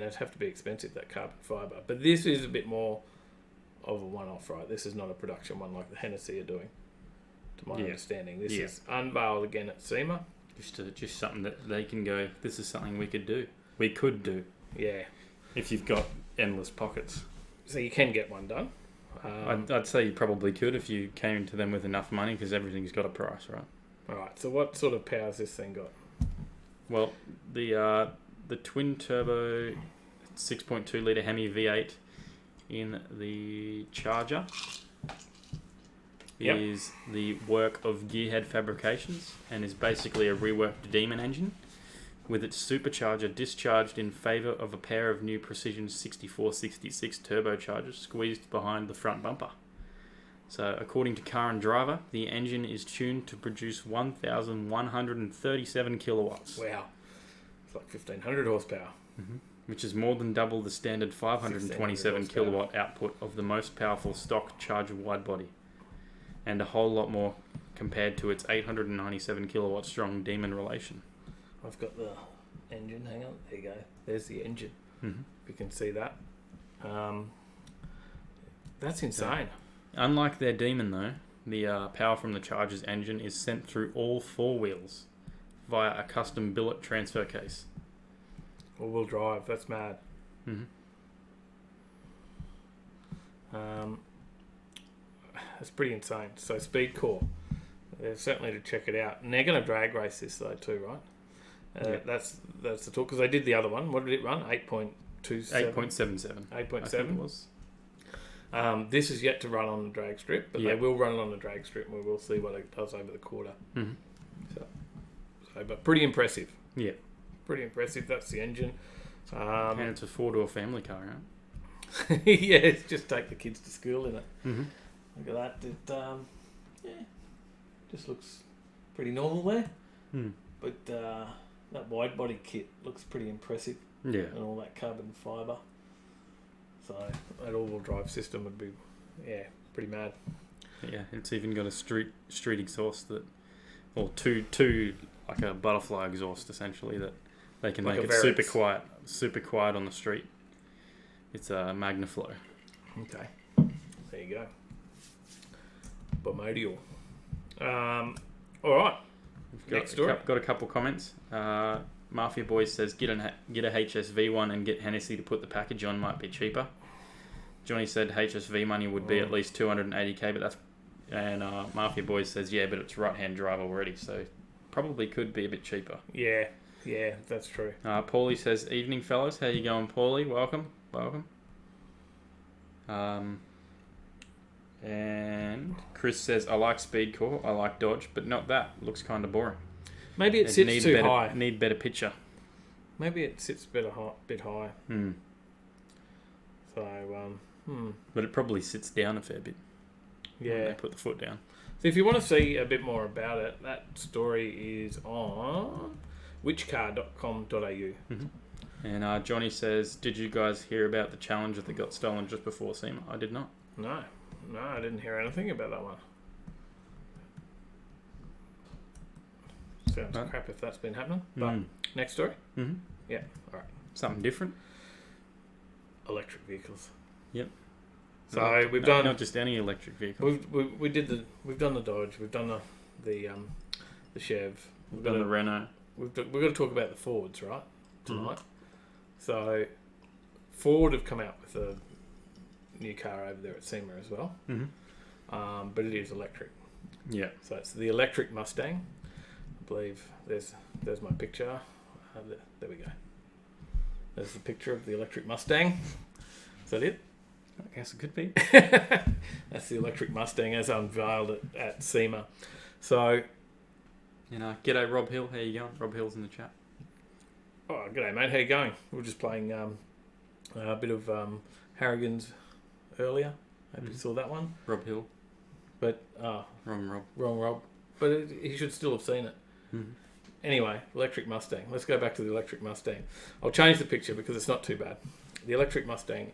it'd have to be expensive, that carbon fiber. But this is a bit more of a one-off, right? This is not a production one like the Hennessy are doing, to my understanding. This is unveiled again at SEMA. Just something that they can go, this is something we could do. We could do. Yeah. If you've got endless pockets. So you can get one done. I'd say you probably could if you came to them with enough money, because everything's got a price, right? Alright, so what sort of power's this thing got? Well, the twin turbo 6.2 litre Hemi V8 in the Charger is the work of Gearhead Fabrications and is basically a reworked Demon engine with its supercharger discharged in favour of a pair of new Precision 6466 turbochargers squeezed behind the front bumper. So, according to Car and Driver, the engine is tuned to produce 1,137 kilowatts. Wow. It's like 1,500 horsepower. Which is more than double the standard 527 kilowatt output of the most powerful stock Charger widebody, and a whole lot more compared to its 897 kilowatt strong Demon relation. I've got the engine. Hang on. There you go. There's the engine. If you can see that. That's insane. Unlike their Demon, though, the power from the Charger's engine is sent through all four wheels, via a custom billet transfer case. All-wheel drive. That's mad. Mm-hmm. That's pretty insane. So Speed Core, certainly to check it out. And they're going to drag race this though too, right? Yeah. That's the talk, because they did the other one. What did it run? 8.27? 8.77. 8.7 was. This is yet to run on the drag strip, but they will run it on the drag strip, and we will see what it does over the quarter. Mm-hmm. So, but pretty impressive. Yeah. Pretty impressive. That's the engine. And it's a 4-door family car, right? Yeah, it's just take the kids to school in it. Mm-hmm. Look at that. It just looks pretty normal there. Mm. But that wide body kit looks pretty impressive. Yeah. And all that carbon fibre. So that all-wheel drive system would be, pretty mad. Yeah, it's even got a street exhaust or two like a butterfly exhaust essentially that they can Like make a it Verex. super quiet on the street. It's a Magnaflow. Okay. There you go. Bomodial. All right. Next story. Got a couple comments. Mafia Boys says get a HSV one and get Hennessy to put the package on, might be cheaper. Johnny said HSV money would be at least 280k, but that's, and Mafia Boys says but it's right hand drive already, so probably could be a bit cheaper. Yeah, that's true. Paulie says evening fellas, how you going, Paulie? Welcome. And Chris says I like Speed Core, I like Dodge, but not that. Looks kind of boring. Maybe it sits too high. Need better picture. Maybe it sits bit high. Hmm. So, But it probably sits down a fair bit. yeah. When they put the foot down. So if you want to see a bit more about it, that story is on whichcar.com.au. Mm-hmm. And Johnny says, did you guys hear about the Challenger that got stolen just before SEMA? I did not. No, I didn't hear anything about that one. Sounds crap if that's been happening. But next story? Mm-hmm. Yeah, all right. Something different? Electric vehicles. Yep. So we've done... Not just any electric vehicle. We've done the Dodge, we've done the Chev. We've done the Renault. We've got to talk about the Fords, right, tonight. Mm-hmm. So Ford have come out with a new car over there at SEMA as well. Mm-hmm. But it is electric. Yeah. So it's the electric Mustang. I believe there's my picture. There we go. There's the picture of the electric Mustang. Is that it? I guess it could be. That's the electric Mustang as unveiled at SEMA. So... g'day Rob Hill, how you going? Rob Hill's in the chat. Oh, g'day mate, how you going? We were just playing a bit of Harrigan's earlier. Hope you saw that one. Rob Hill. But... Wrong Rob. But he should still have seen it. Mm-hmm. Anyway, electric Mustang. Let's go back to the electric Mustang. I'll change the picture because it's not too bad. The electric Mustang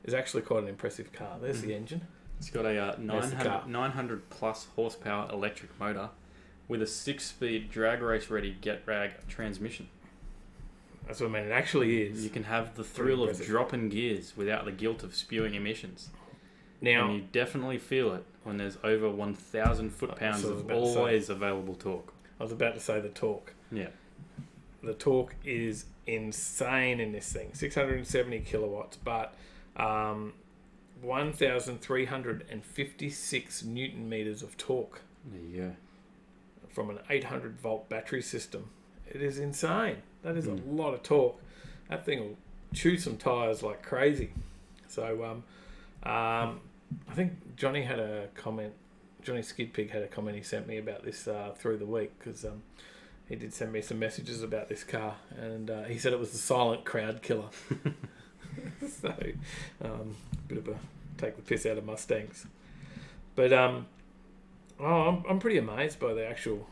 is actually quite an impressive car. There's the engine. It's got a 900 plus horsepower electric motor with a 6-speed drag race ready get-rag transmission. That's what I mean. It actually is. You can have the thrill of dropping gears without the guilt of spewing emissions. Now, and you definitely feel it when there's over 1,000 foot-pounds of always available torque. I was about to say the torque. Yeah. The torque is insane in this thing. 670 kilowatts, but 1,356 newton meters of torque. There you go. From an 800 volt battery system. It is insane. That is a lot of torque. That thing will chew some tyres like crazy. So I think Johnny had a comment. Johnny Skidpig had a comment he sent me about this through the week because he did send me some messages about this car, and he said it was the silent crowd killer. So bit of a take the piss out of Mustangs, but I'm pretty amazed by the actual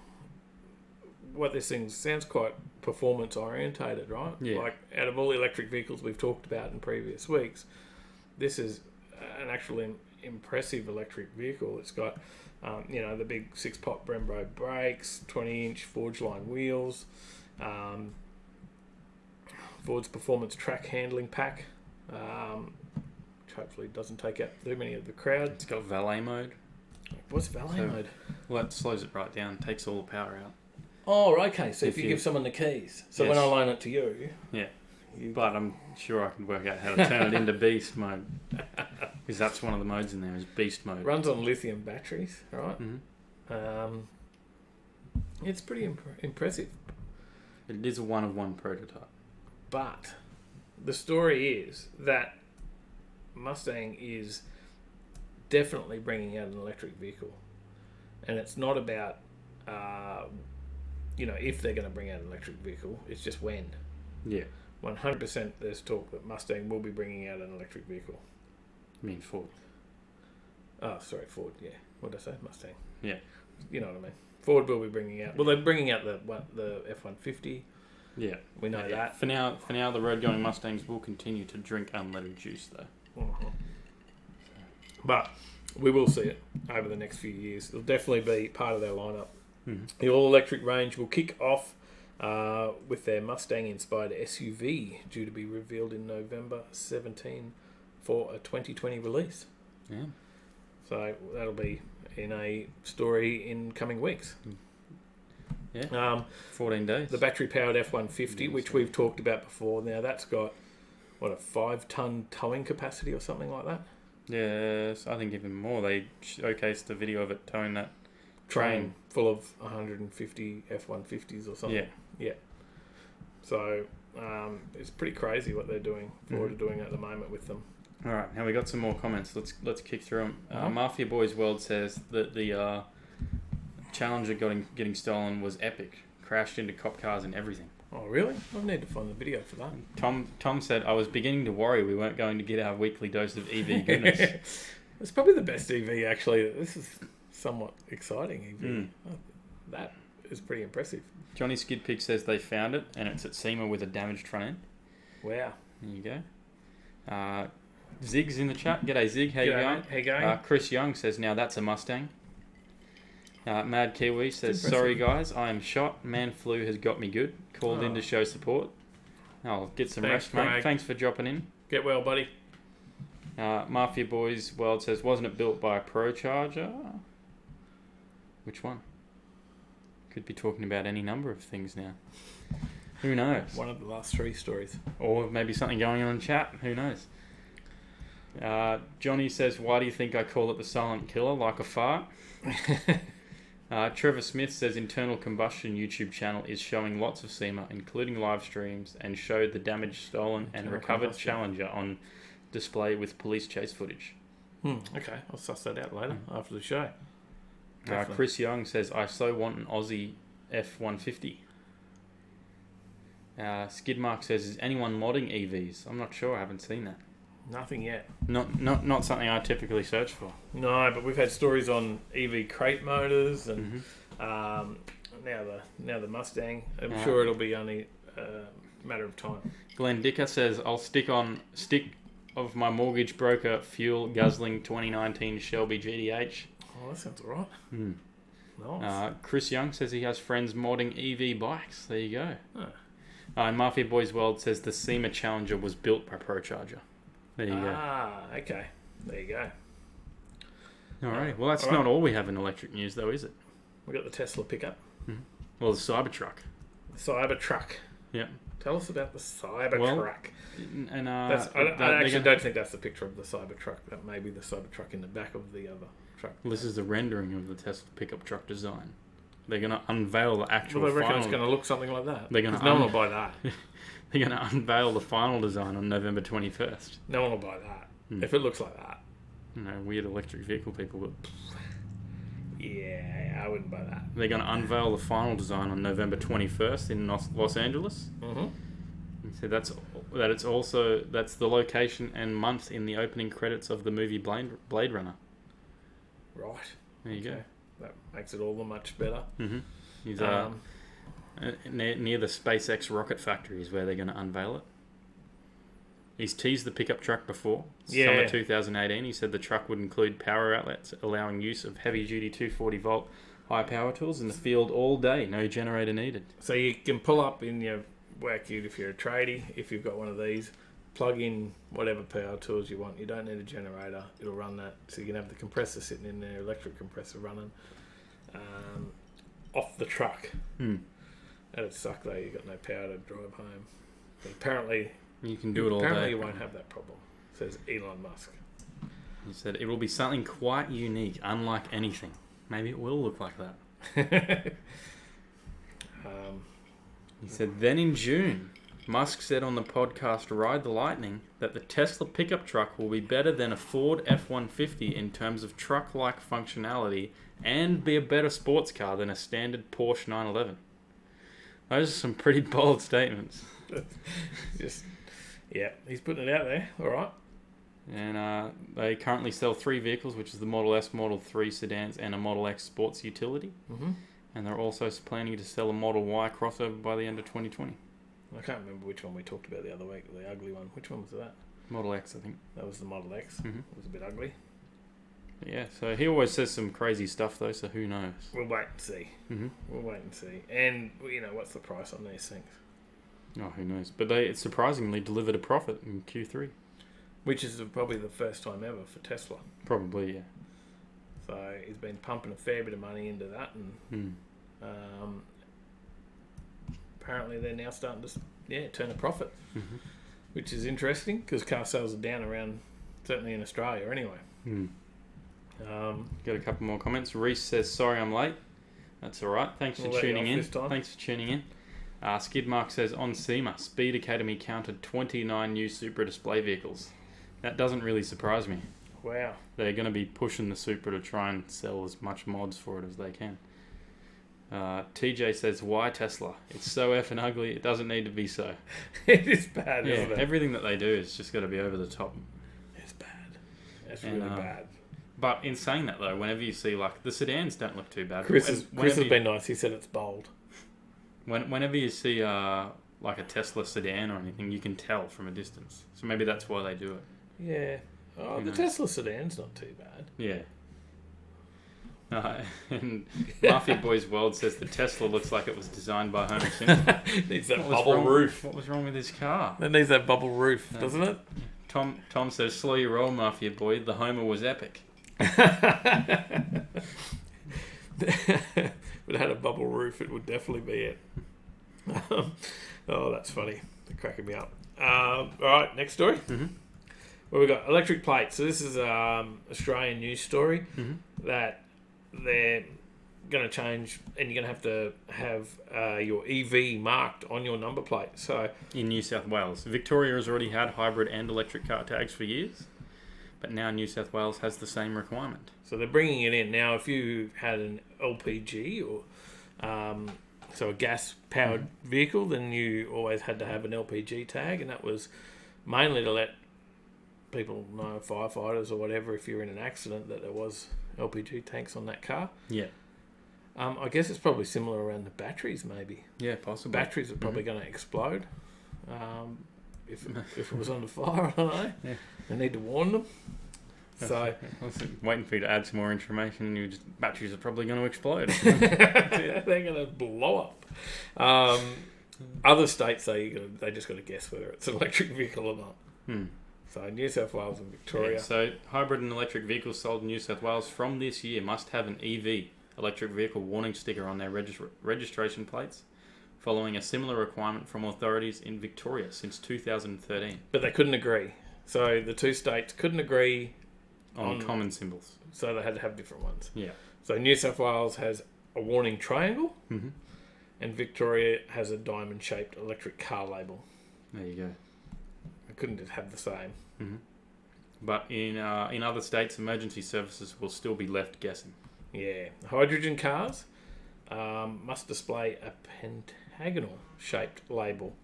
what this thing sounds quite performance orientated, right? Yeah. Like out of all the electric vehicles we've talked about in previous weeks, this is an actually impressive electric vehicle. It's got the big 6-pot Brembo brakes, 20-inch forged line wheels, Ford's performance track handling pack, which hopefully doesn't take out too many of the crowd. It's got valet mode. What's valet mode? Well, that slows it right down, takes all the power out. Oh, okay. So if you you- give someone the keys, so Yes. when I loan it to you, Yeah. But I'm sure I can work out how to turn it into beast mode. Because that's one of the modes in there is beast mode. it runs on lithium batteries, right? Mm-hmm. It's pretty impressive. It is a one-of-one prototype. But the story is that Mustang is definitely bringing out an electric vehicle. And it's not about, if they're going to bring out an electric vehicle. It's just when. Yeah. 100% there's talk that Mustang will be bringing out an electric vehicle. I mean Ford. Oh, sorry, Ford, yeah. What did I say? Mustang. Yeah. You know what I mean. Ford will be bringing out... Well, they're bringing out the F-150. Yeah. We know that. For now, the road-going Mustangs will continue to drink unleaded juice, though. Mm-hmm. But we will see it over the next few years. It'll definitely be part of their lineup. Mm-hmm. The all-electric range will kick off with their Mustang-inspired SUV due to be revealed in November 17 for a 2020 release. Yeah. So that'll be in a story in coming weeks. Yeah. 14 days. The battery-powered F-150, which we've talked about before. Now that's got, a 5-ton towing capacity or something like that? Yes, I think even more. They showcased a video of it towing that Train full of 150 F-150s or something. Yeah. So it's pretty crazy what they're doing. Ford are doing at the moment with them. All right, now we got some more comments. Let's kick through them. Mhm. Mafia Boys World says that the Challenger getting stolen was epic. Crashed into cop cars and everything. Oh, really? I need to find the video for that. Tom said, I was beginning to worry we weren't going to get our weekly dose of EV goodness. It's probably the best EV, actually. This is somewhat exciting EV. Oh, that is pretty impressive. Johnny Skidpig says they found it and it's at SEMA with a damaged front end. Wow. There you go. Zig's in the chat. G'day Zig, how you going? Mate. How you going? Chris Young says, now that's a Mustang. Mad Kiwi says, impressive. sorry guys, I am shot. Man flu has got me good. Called in to show support. I'll get some Thanks, rest, mate. Craig. Thanks for dropping in. Get well, buddy. Mafia Boys World says, wasn't it built by a Pro Charger? Which one? Could be talking about any number of things now. Who knows? One of the last 3 stories. Or maybe something going on in chat. Who knows? Johnny says, why do you think I call it the silent killer, like a fart? Trevor Smith says internal combustion YouTube channel is showing lots of SEMA, including live streams, and showed the damaged, stolen and Internal recovered combustion. Challenger on display with police chase footage. Okay, I'll suss that out later after the show. Chris Young says, I so want an Aussie F-150. Skidmark says, is anyone modding EVs? I'm not sure, I haven't seen that. Nothing yet. Not something I typically search for. No, but we've had stories on EV crate motors and now the Mustang. I'm sure it'll be only a matter of time. Glenn Dicker says, I'll stick of my mortgage broker fuel guzzling 2019 Shelby GDH. Oh, that sounds alright. Nice. Chris Young says he has friends modding EV bikes. There you go. Huh. And Mafia Boys World says the SEMA Challenger was built by ProCharger. There you Okay. There you go. go. Alright. Well, that's not all we have in electric news, though, is it? We got the Tesla pickup. Well, the Cybertruck. The Cybertruck. Yeah. Tell us about the Cybertruck. Well, and I actually don't think that's the picture of the Cybertruck. That may be the Cybertruck in the back of the other truck. Well, this is the rendering of the Tesla pickup truck design. They're going to unveil the actual Well, I reckon final... it's going to look something like that. They're gonna no one will buy that. They're going to unveil the final design on November 21st. No one will buy that. If it looks like that. You know, weird electric vehicle people. But Yeah, I wouldn't buy that. they're going to unveil the final design on November 21st in Los Angeles. Mm-hmm. So that's the location and month in the opening credits of the movie Blade Runner. Right. There you go. That makes it all the much better. Mm-hmm. He's near the SpaceX rocket factory is where they're going to unveil it. He's teased the pickup truck before. Summer 2018. He said the truck would include power outlets, allowing use of heavy-duty 240-volt high power tools in the field all day. No generator needed. So you can pull up in your work ute if you're a tradie, if you've got one of these, plug in whatever power tools you want. You don't need a generator. It'll run that. So you can have the compressor sitting in there, electric compressor running off the truck. That'd suck though. You got no power to drive home. But apparently, You can do it all apparently day. you won't have that problem. Says Elon Musk. He said it will be something quite unique, unlike anything. Maybe it will look like that. He said, then in June, Musk said on the podcast Ride the Lightning that the Tesla pickup truck will be better than a Ford F-150 in terms of truck-like functionality and be a better sports car than a standard Porsche 911. Those are some pretty bold statements. Yeah, he's putting it out there. All right. And they currently sell 3 vehicles, which is the Model S, Model 3 sedans, and a Model X sports utility. Mm-hmm. And they're also planning to sell a Model Y crossover by the end of 2020. I can't remember which one we talked about the other week, the ugly one. Which one was that? Model X, I think. That was the Model X. Mm-hmm. It was a bit ugly. But yeah, so he always says some crazy stuff though, so who knows? We'll wait and see. Mm-hmm. We'll wait and see. And, what's the price on these things? Oh, who knows? But they surprisingly delivered a profit in Q3. Which is probably the first time ever for Tesla. Probably, yeah. So he's been pumping a fair bit of money into that, and apparently they're now starting to turn a profit, which is interesting because car sales are down around, certainly in Australia anyway. Got a couple more comments. Reese says, sorry I'm late. That's all right. Thanks for tuning in. Thanks for tuning in. Skidmark says, on SEMA, Speed Academy counted 29 new Supra display vehicles. That doesn't really surprise me. Wow. They're going to be pushing the Supra to try and sell as much mods for it as they can. TJ says, why Tesla? It's so effing ugly, it doesn't need to be so. It is bad, isn't it? Everything that they do is just got to be over the top. It's bad. It's really bad. But in saying that, though, whenever you see, the sedans don't look too bad. Chris has been nice. He said it's bold. Whenever you see, a Tesla sedan or anything, you can tell from a distance. So maybe that's why they do it. Yeah. Oh, the Tesla sedan's not too bad. Yeah. And Mafia Boys World says the Tesla looks like it was designed by Homer Simpson. Needs that bubble roof. What was wrong with his car? It needs that bubble roof, doesn't it? Tom says, slow your roll, Mafia Boy. The Homer was epic. If it had a bubble roof, it would definitely be it. Oh, that's funny. They're cracking me up. All right, next story. Mm-hmm. Well, we've got electric plates. So this is Australian news story that they're going to change, and you're going to have your EV marked on your number plate. So in New South Wales, Victoria has already had hybrid and electric car tags for years, but now New South Wales has the same requirement. So they're bringing it in now. If you had an LPG or so a gas-powered vehicle, then you always had to have an LPG tag, and that was mainly to let people know, firefighters or whatever, if you're in an accident, that there was LPG tanks on that car. Yeah. I guess it's probably similar around the batteries, maybe. Yeah, possibly. Batteries are probably going to explode if it was under fire. I don't know. Yeah. They need to warn them. So I was waiting for you to add some more information, and batteries are probably going to explode. they're going to blow up. Other states, they just got to guess whether it's an electric vehicle or not. So New South Wales and Victoria. Yeah, so hybrid and electric vehicles sold in New South Wales from this year must have an EV, electric vehicle warning sticker on their registration plates, following a similar requirement from authorities in Victoria since 2013. But they couldn't agree. So the two states couldn't agree on common symbols. So they had to have different ones. Yeah. So New South Wales has a warning triangle, and Victoria has a diamond-shaped electric car label. There you go. They couldn't just have the same. But in other states, emergency services will still be left guessing. Yeah. Hydrogen cars must display a pentagonal-shaped label.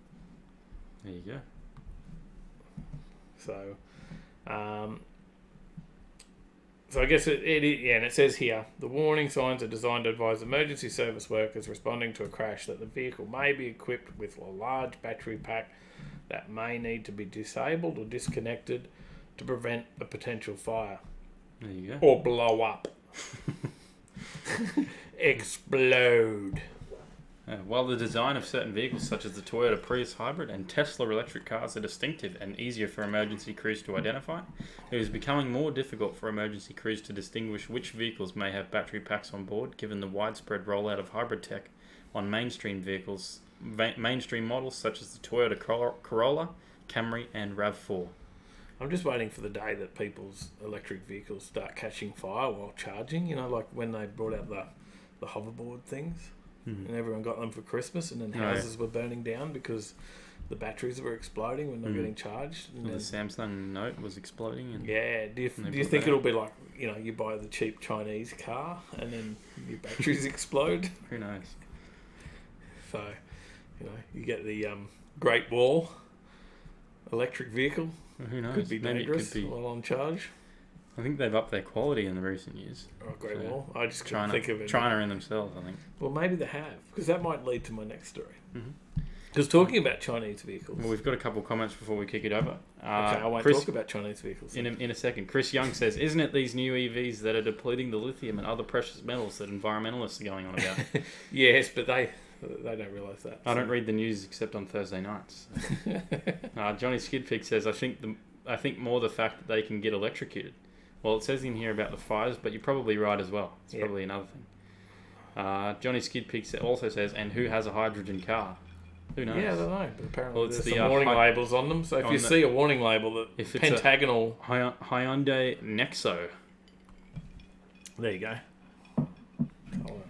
There you go. So, so I guess and it says here, the warning signs are designed to advise emergency service workers responding to a crash that the vehicle may be equipped with a large battery pack that may need to be disabled or disconnected to prevent a potential fire. There you go. Or blow up. Explode. While the design of certain vehicles such as the Toyota Prius hybrid and Tesla electric cars are distinctive and easier for emergency crews to identify, it is becoming more difficult for emergency crews to distinguish which vehicles may have battery packs on board given the widespread rollout of hybrid tech on mainstream vehicles, mainstream models such as the Toyota Corolla, Camry, and RAV4. I'm just waiting for the day that people's electric vehicles start catching fire while charging. You know, like when they brought out the hoverboard things, and everyone got them for Christmas, and then houses were burning down because the batteries were exploding when they're getting charged. And the Samsung Note was exploding. And do you think it'll be like, you know, you buy the cheap Chinese car and then your batteries explode? Who knows? So, you know, you get the Great Wall electric vehicle. Who knows? Could be Maybe dangerous it could be. while on charge. I think they've upped their quality in the recent years. Oh, Great So Wall. I just couldn't think of it. China in themselves, I think. Well, maybe they have, because that might lead to my next story. Because talking about Chinese vehicles... Well, we've got a couple of comments before we kick it over. okay, I won't talk about Chinese vehicles. In a second. Chris Young says, isn't it these new EVs that are depleting the lithium and other precious metals that environmentalists are going on about? Yes, but they don't realise that. I don't read the news except on Thursday nights. Johnny Skidpig says, I think more the fact that they can get electrocuted. Well, it says in here about the fires, but you're probably right as well. It's probably another thing. Johnny Skidpig also says, and who has a hydrogen car? Who knows? Yeah, I don't know. But apparently it's there's some warning labels on them. So if you see a warning label that if it's pentagonal... Hyundai Nexo. There you go. Oh,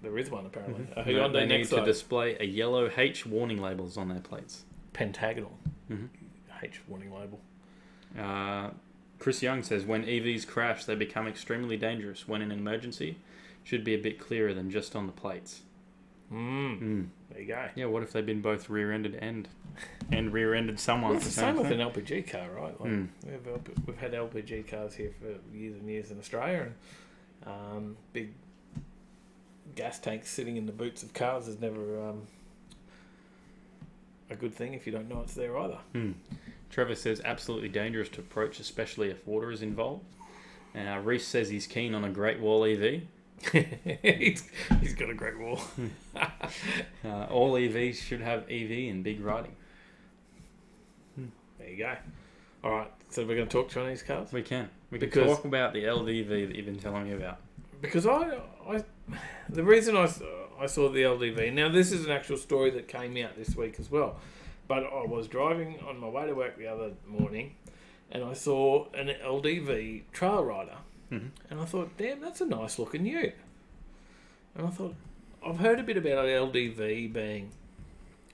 there is one, apparently. A They Hyundai need Nexo. to display a yellow H warning labels on their plates. Pentagonal. H warning label. Chris Young says, when EVs crash, they become extremely dangerous. When in an emergency, should be a bit clearer than just on the plates. There you go. Yeah, what if they've been both rear-ended and rear-ended someone? Well, it's the same with an LPG car, right? Like we've had LPG cars here for years and years in Australia, and big gas tanks sitting in the boots of cars is never a good thing if you don't know it's there either. Trevor says, absolutely dangerous to approach, especially if water is involved. Reese says he's keen on a Great Wall EV. He's got a Great Wall. All EVs should have EV and big riding. There you go. All right, so we're going to talk Chinese cars? We can. We can talk about the LDV that you've been telling me about. Because the reason I saw the LDV, now this is an actual story that came out this week as well, but I was driving on my way to work the other morning and I saw an LDV trail rider. And I thought, damn, that's a nice looking ute. And I thought, I've heard a bit about LDV being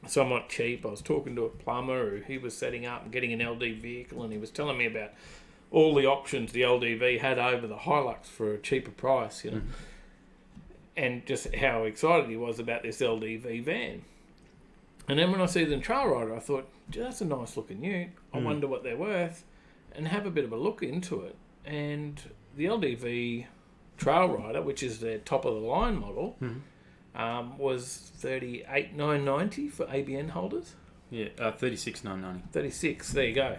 somewhat cheap. I was talking to a plumber who he was setting up and getting an LD vehicle, and he was telling me about all the options the LDV had over the Hilux for a cheaper price, you know, and just how excited he was about this LDV van. And then when I see the trail rider, I thought, gee, that's a nice looking ute. I wonder what they're worth, and have a bit of a look into it. And the LDV Trail Rider, which is their top of the line model, was $38,990 for ABN holders. Yeah, $36,990. 36. There you go.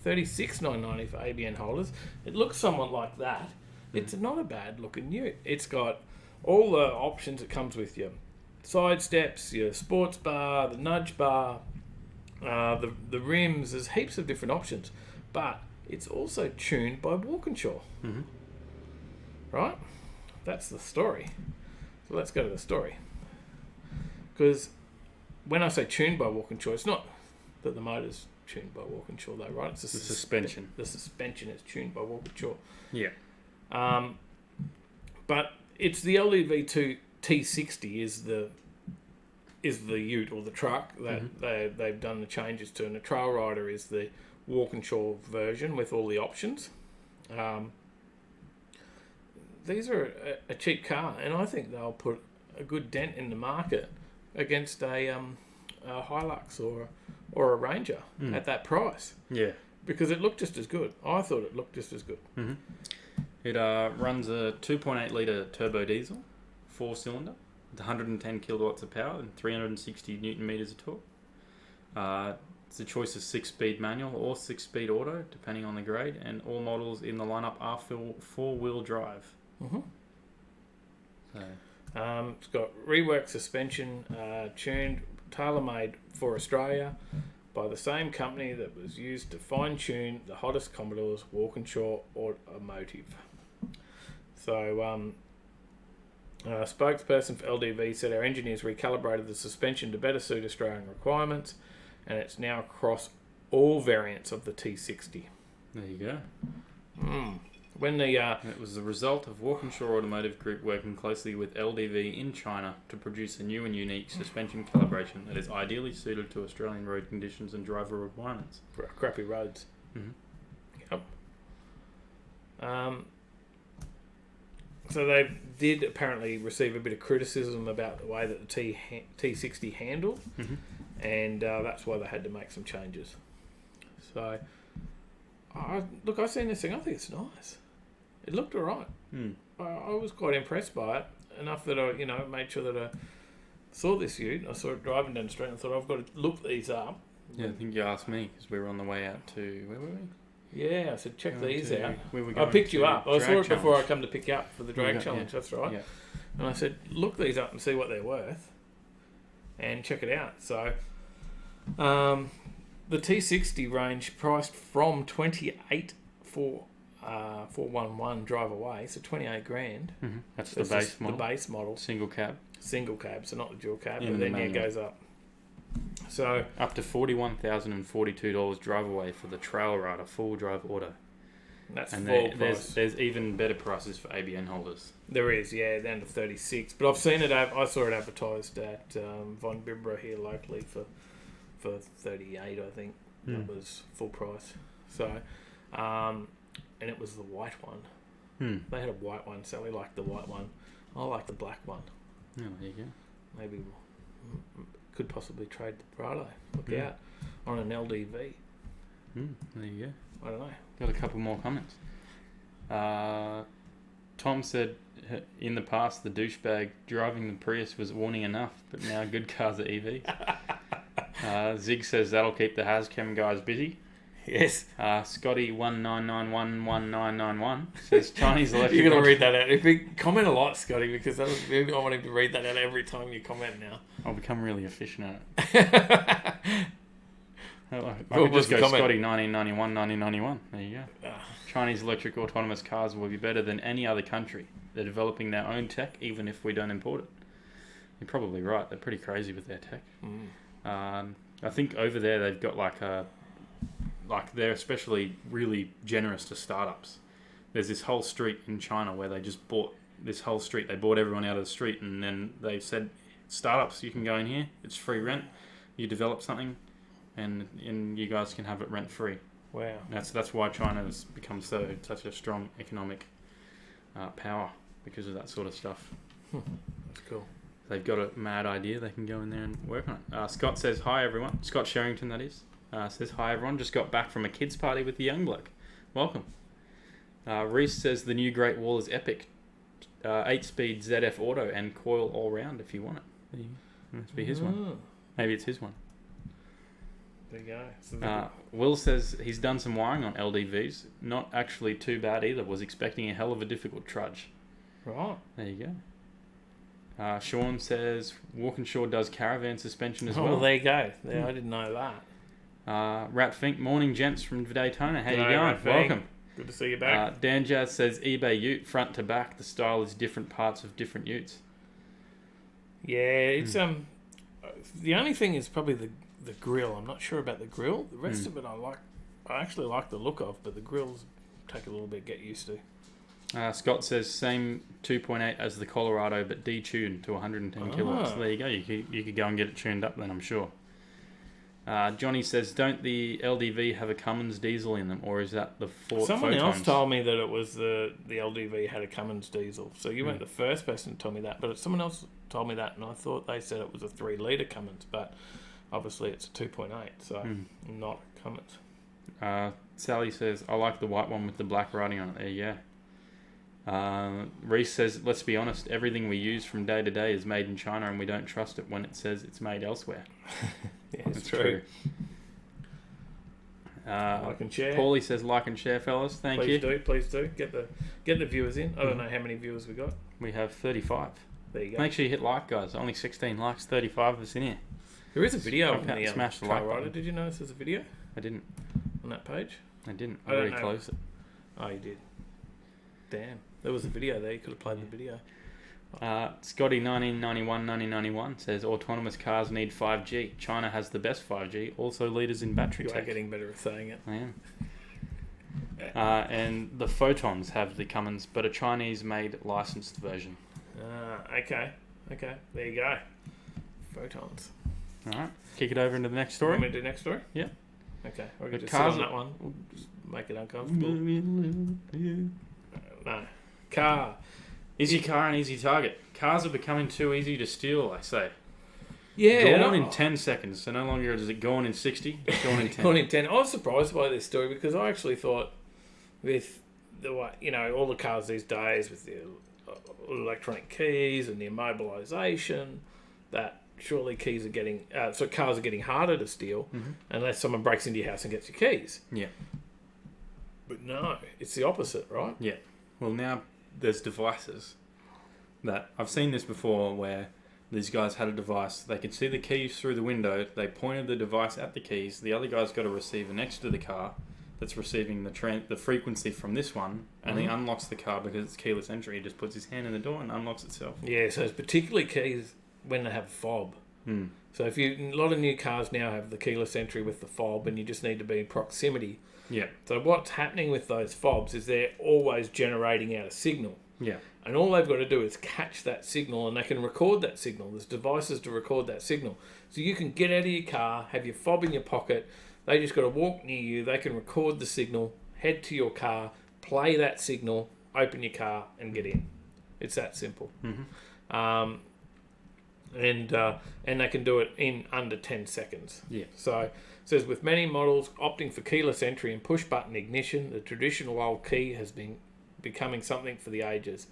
$36,990 for ABN holders. It looks somewhat like that. It's not a bad looking ute. It's got all the options it comes with you: side steps, your sports bar, the nudge bar, the rims. There's heaps of different options, but it's also tuned by Walkinshaw. Right? That's the story. So let's go to the story. Because when I say tuned by Walkinshaw, it's not that the motor's tuned by Walkinshaw though, right? It's the suspension. The suspension is tuned by Walkinshaw. Yeah. But it's the LDV2 T60 is the ute or the truck that they've done the changes to, and the Trail Rider is the Walkinshaw version with all the options. These are a cheap car, and I think they'll put a good dent in the market against a Hilux or a Ranger at that price. Yeah, because it looked just as good. I thought it looked just as good. It runs a 2.8 litre turbo diesel, 4-cylinder, with 110 kilowatts of power and 360 newton meters of torque. It's a choice of 6-speed manual or 6-speed auto, depending on the grade, and all models in the lineup are four-wheel drive. So. It's got reworked suspension, tuned, tailor-made for Australia by the same company that was used to fine-tune the hottest Commodores, Walkinshaw Automotive. So Spokesperson for LDV said our engineers recalibrated the suspension to better suit Australian requirements, and it's now across all variants of the T60. There you go. When the It was the result of Walkinshaw Automotive Group working closely with LDV in China to produce a new and unique suspension calibration that is ideally suited to Australian road conditions and driver requirements. for crappy roads. Yep. So they did apparently receive a bit of criticism about the way that the T60 handled, and that's why they had to make some changes. So, I've seen this thing. I think it's nice. It looked alright. I was quite impressed by it, enough that I, made sure that I saw this ute. I saw it driving down the street and I thought, I've got to look these up. Yeah, I think you asked me because we were on the way out to... Where were we? Yeah, I said, check these out. I picked you up. I saw it before I Challenge. come to pick you up for the drag challenge, that's right. Yeah. And I said, look these up and see what they're worth and check it out. So, the T60 range priced from 28,411 drive away, so 28 grand. That's So the base model. The base model. Single cab. Single cab, so not the dual cab, In but the then it manual. goes up. So, Up to $41,042 drive away for the Trail Rider full drive auto. that's And full price. there's even better prices for ABN holders. There is, yeah, down to 36. But I've seen it. I saw it advertised at Von Bibra here locally for 38. I think that was full price. So, and it was the white one. They had a white one. Sally liked the white one. I like the black one. Oh, there you go. Maybe could possibly trade the Prado. Look out on an LDV. There you go. I don't know. Got a couple more comments. Tom said, in the past, the douchebag driving the Prius was warning enough, but now good cars are EV. Zig says that'll keep the Hazchem guys busy. Yes. Scotty 19911991 says Chinese electric. You're going to read that out. If you comment a lot, Scotty, because I want him to read that out every time you comment now. I'll become really efficient at it. I could just go Scotty 1991 1991. There you go. Chinese electric autonomous cars will be better than any other country. They're developing their own tech, even if we don't import it. You're probably right. They're pretty crazy with their tech. I think over there they've got they're especially really generous to startups. There's this whole street in China where they just bought this whole street. They bought everyone out of the street, and then they said, startups, you can go in here. It's free rent. You develop something, and you guys can have it rent free. Wow. That's why China's become such a strong economic power, because of that sort of stuff. That's cool. They've got a mad idea. They can go in there and work on it. Scott says, hi, everyone. Scott Sherrington, that is. Says, hi, everyone. Just got back from a kids' party with the young bloke. Welcome. Reese says, the new Great Wall is epic. 8-speed ZF auto and coil all round if you want it. It must be his one. Maybe it's his one. There you go. So Will says he's done some wiring on LDVs. Not actually too bad either. Was expecting a hell of a difficult trudge. right. There you go. Sean says Walkinshaw does caravan suspension as Oh, well. there you go. I didn't know that. Rat Fink, morning gents from Daytona. How you G'day, going? Rat Fink. Welcome. Good to see you back. Dan Jazz says eBay Ute front to back. The style is different parts of different Utes. Yeah, it's the only thing is probably the grill. I'm not sure about the grill. The rest of it I actually like the look of, but the grills take a little bit to get used to. Scott says same 2.8 as the Colorado, but detuned to 110 kilowatts. So there you go. You could go and get it tuned up then, I'm sure. Johnny says, don't the LDV have a Cummins diesel in them, or is that the Someone else Photons? told me that it was the LDV had a Cummins diesel. So you weren't the first person to tell me that, but someone else told me that, and I thought they said it was a 3-litre Cummins, but obviously it's a 2.8, so not a Cummins. Sally says, I like the white one with the black writing on it. There you go. Reese says, let's be honest, everything we use from day to day is made in China, and we don't trust it when it says it's made elsewhere. Yeah, it's That's true. Like and share. Paulie says, like and share, fellas. Thank you. Please do. Get the viewers in. I don't know how many viewers we got. We have 35. There you go. Make sure you hit like, guys. Only 16 likes, 35 of us in here. There is a video on the smash the like Colorado. button. Did you notice there's a video I didn't. on that page? I didn't. I I don't already know. closed it. Oh, you did. Damn. There was a video there. You could have played the video. Scotty 1991 says autonomous cars need 5G. China has the best 5G. Also leaders in battery You are tech. getting better at saying it. I am. And the Photons have the Cummins, but a Chinese-made licensed version. Okay. There you go. Photons. All right. Kick it over into the next story. Want me to do next story? Yeah. Okay. We're The going to sit cars on that one. We'll just make it uncomfortable. No. Car. Easy car and easy target. Cars are becoming too easy to steal, I say. Yeah. Gone in 10 seconds. So no longer is it gone in 60, it's gone in 10. Gone in 10. I was surprised by this story because I actually thought with the way, all the cars these days with the electronic keys and the immobilisation, that surely cars are getting harder to steal unless someone breaks into your house and gets your keys. Yeah. But no, it's the opposite, right? Yeah. Well, now there's devices that I've seen this before where these guys had a device. They could see the keys through the window. They pointed the device at the keys. The other guy's got a receiver next to the car that's receiving the frequency from this one, and he unlocks the car because it's keyless entry. He just puts his hand in the door and unlocks itself. Yeah, so it's particularly keys when they have fob. So a lot of new cars now have the keyless entry with the fob, and you just need to be in proximity. Yeah. So what's happening with those fobs is they're always generating out a signal. Yeah. And all they've got to do is catch that signal, and they can record that signal. There's devices to record that signal. So you can get out of your car, have your fob in your pocket. They just got to walk near you. They can record the signal, head to your car, play that signal, open your car, and get in. It's that simple. And they can do it in under 10 seconds. Yeah. So it says, with many models opting for keyless entry and push-button ignition, the traditional old key has been becoming something for the ages.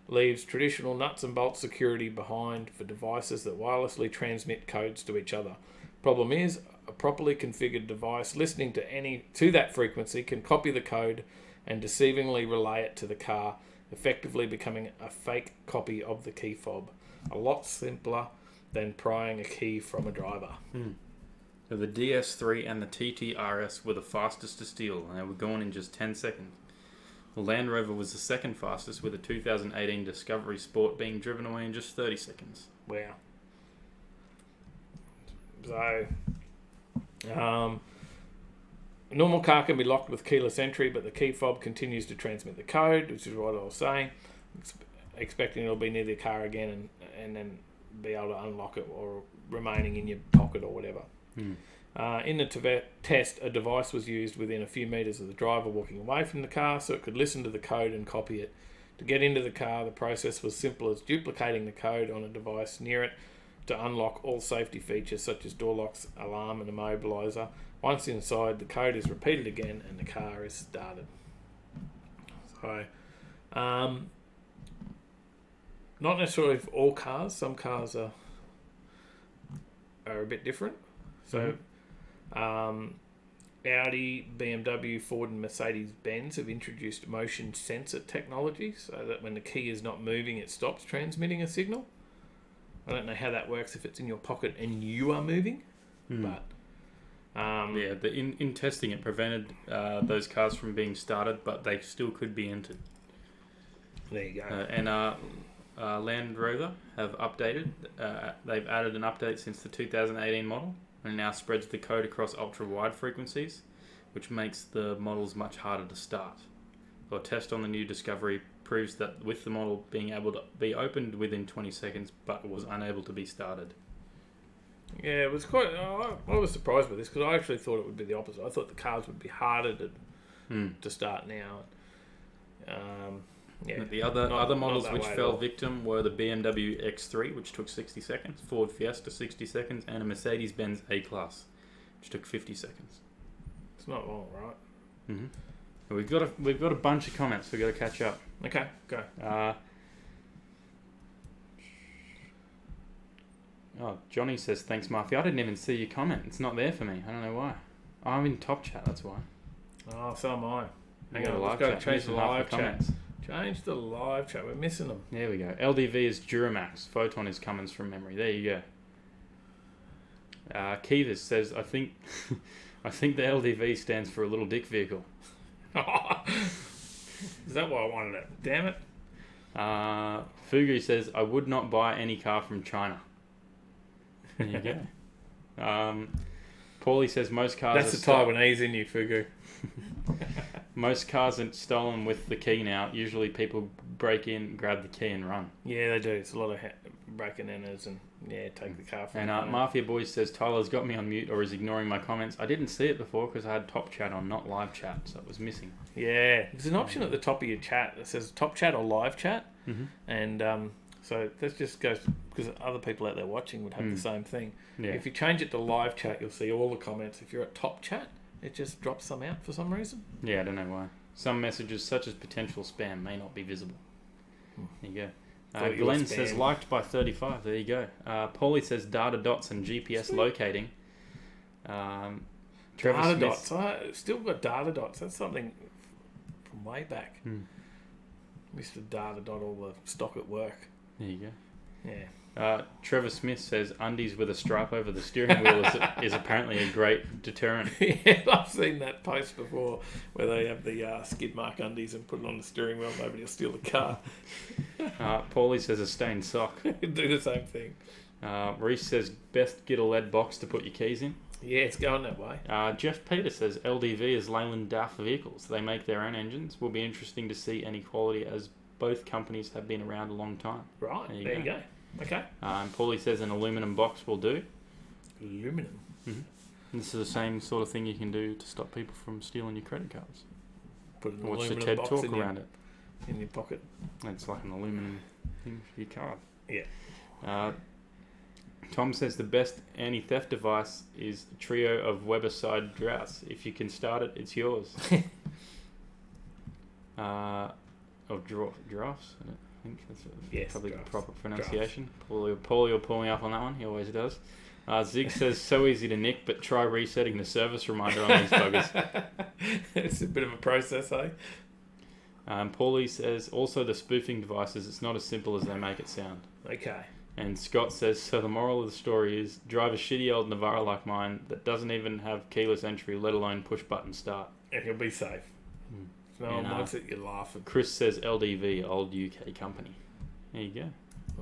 Leaves traditional nuts and bolts security behind for devices that wirelessly transmit codes to each other. Problem is, a properly configured device listening to that frequency can copy the code and deceivingly relay it to the car, effectively becoming a fake copy of the key fob. A lot simpler than prying a key from a driver. So the DS3 and the TTRS were the fastest to steal, and they were gone in just 10 seconds. The Land Rover was the second fastest, with a 2018 Discovery Sport being driven away in just 30 seconds. Wow. So, a normal car can be locked with keyless entry, but the key fob continues to transmit the code, which is what I was saying. Expecting it'll be near the car again and then be able to unlock it or remaining in your pocket or whatever. In the test, a device was used within a few metres of the driver walking away from the car so it could listen to the code and copy it. To get into the car, the process was simple as duplicating the code on a device near it to unlock all safety features such as door locks, alarm and immobiliser. Once inside, the code is repeated again and the car is started. So, not necessarily for all cars. Some cars are a bit different. So, Audi, BMW, Ford and Mercedes-Benz have introduced motion sensor technology so that when the key is not moving, it stops transmitting a signal. I don't know how that works if it's in your pocket and you are moving, but... in testing it prevented those cars from being started, but they still could be entered. There you go. And Land Rover have updated. They've added an update since the 2018 model, and now spreads the code across ultra-wide frequencies, which makes the models much harder to start. So a test on the new Discovery proves that with the model being able to be opened within 20 seconds, but was unable to be started. Yeah, it was quite... I was surprised by this because I actually thought it would be the opposite. I thought the cars would be harder to start now. The other models which fell victim were the BMW X3, which took 60 seconds, Ford Fiesta 60 seconds, and a Mercedes-Benz A-Class, which took 50 seconds. It's not long, right? We've got a bunch of comments we've got to catch up. Okay, go. Johnny says, thanks, Murphy. I didn't even see your comment. It's not there for me. I don't know why. I'm in top chat, that's why. Oh, so am I. Hang on, let's go change the live chat. Change the live chat. We're missing them. There we go. LDV is Duramax. Photon is Cummins from memory. There you go. Kivas says, I think the LDV stands for a little dick vehicle. Is that why I wanted it? Damn it. Fugu says, I would not buy any car from China. There you go. Paulie says most cars That's the Taiwanese in you, Fugu. Most cars are stolen with the key now. Usually people break in, grab the key and run. Yeah, they do. It's a lot of breaking inners and take the car from And Mafia Boys says, Tyler's got me on mute or is ignoring my comments. I didn't see it before because I had top chat on, not live chat, so it was missing. Yeah, there's an option at the top of your chat that says top chat or live chat. Mm-hmm. And so that just goes, because other people out there watching would have the same thing. Yeah. If you change it to live chat, you'll see all the comments. If you're at top chat, it just drops some out for some reason. Yeah, I don't know why. Some messages, such as potential spam, may not be visible. There you go. Glenn says, liked by 35. There you go. Paulie says, data dots and GPS locating. Data dots. I still got data dots. That's something from way back. Used to data dot all the stock at work. There you go. Yeah. Trevor Smith says undies with a stripe over the steering wheel is apparently a great deterrent. Yeah, I've seen that post before where they have the skid mark undies and put it on the steering wheel. Nobody will steal the car. Paulie says a stained sock. Do the same thing. Reese says best get a lead box to put your keys in. Yeah, it's going that way. Jeff Peter says LDV is Leyland DAF vehicles. They make their own engines. Will be interesting to see any quality as both companies have been around a long time. Right, there you go. Okay. And Paulie says an aluminum box will do. Aluminum? Mm-hmm. And this is the same sort of thing you can do to stop people from stealing your credit cards. Put an Watch the aluminum TED box talk around it. In your pocket. It's like an aluminum thing for your card. Yeah. Tom says the best anti-theft device is a trio of Weberside droughts. If you can start it, it's yours. Of giraffes. I think that's probably the proper pronunciation. Paulie will pull me up on that one. He always does. Zig says, so easy to nick, but try resetting the service reminder on these buggers. It's a bit of a process, eh? Paulie says, also the spoofing devices, it's not as simple as they make it sound. Okay. And Scott says, so the moral of the story is, drive a shitty old Navara like mine that doesn't even have keyless entry, let alone push-button start. And you'll be safe. If no one wants it, you laugh. Chris says, LDV, old UK company. There you go.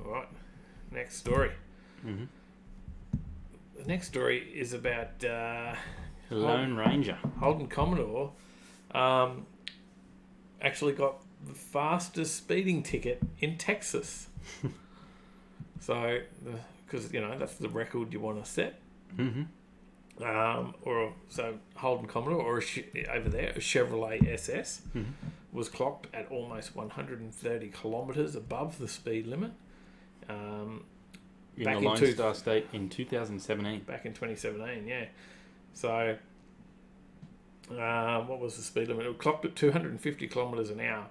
All right. Next story. Mm-hmm. The next story is about Lone Ranger. Holden Commodore actually got the fastest speeding ticket in Texas. So, because that's the record you want to set. Mm-hmm. So Holden Commodore, or over there, a Chevrolet SS, was clocked at almost 130 kilometres above the speed limit. In the Lone Star State in 2017. Back in 2017, yeah. So, what was the speed limit? It was clocked at 250 kilometres an hour.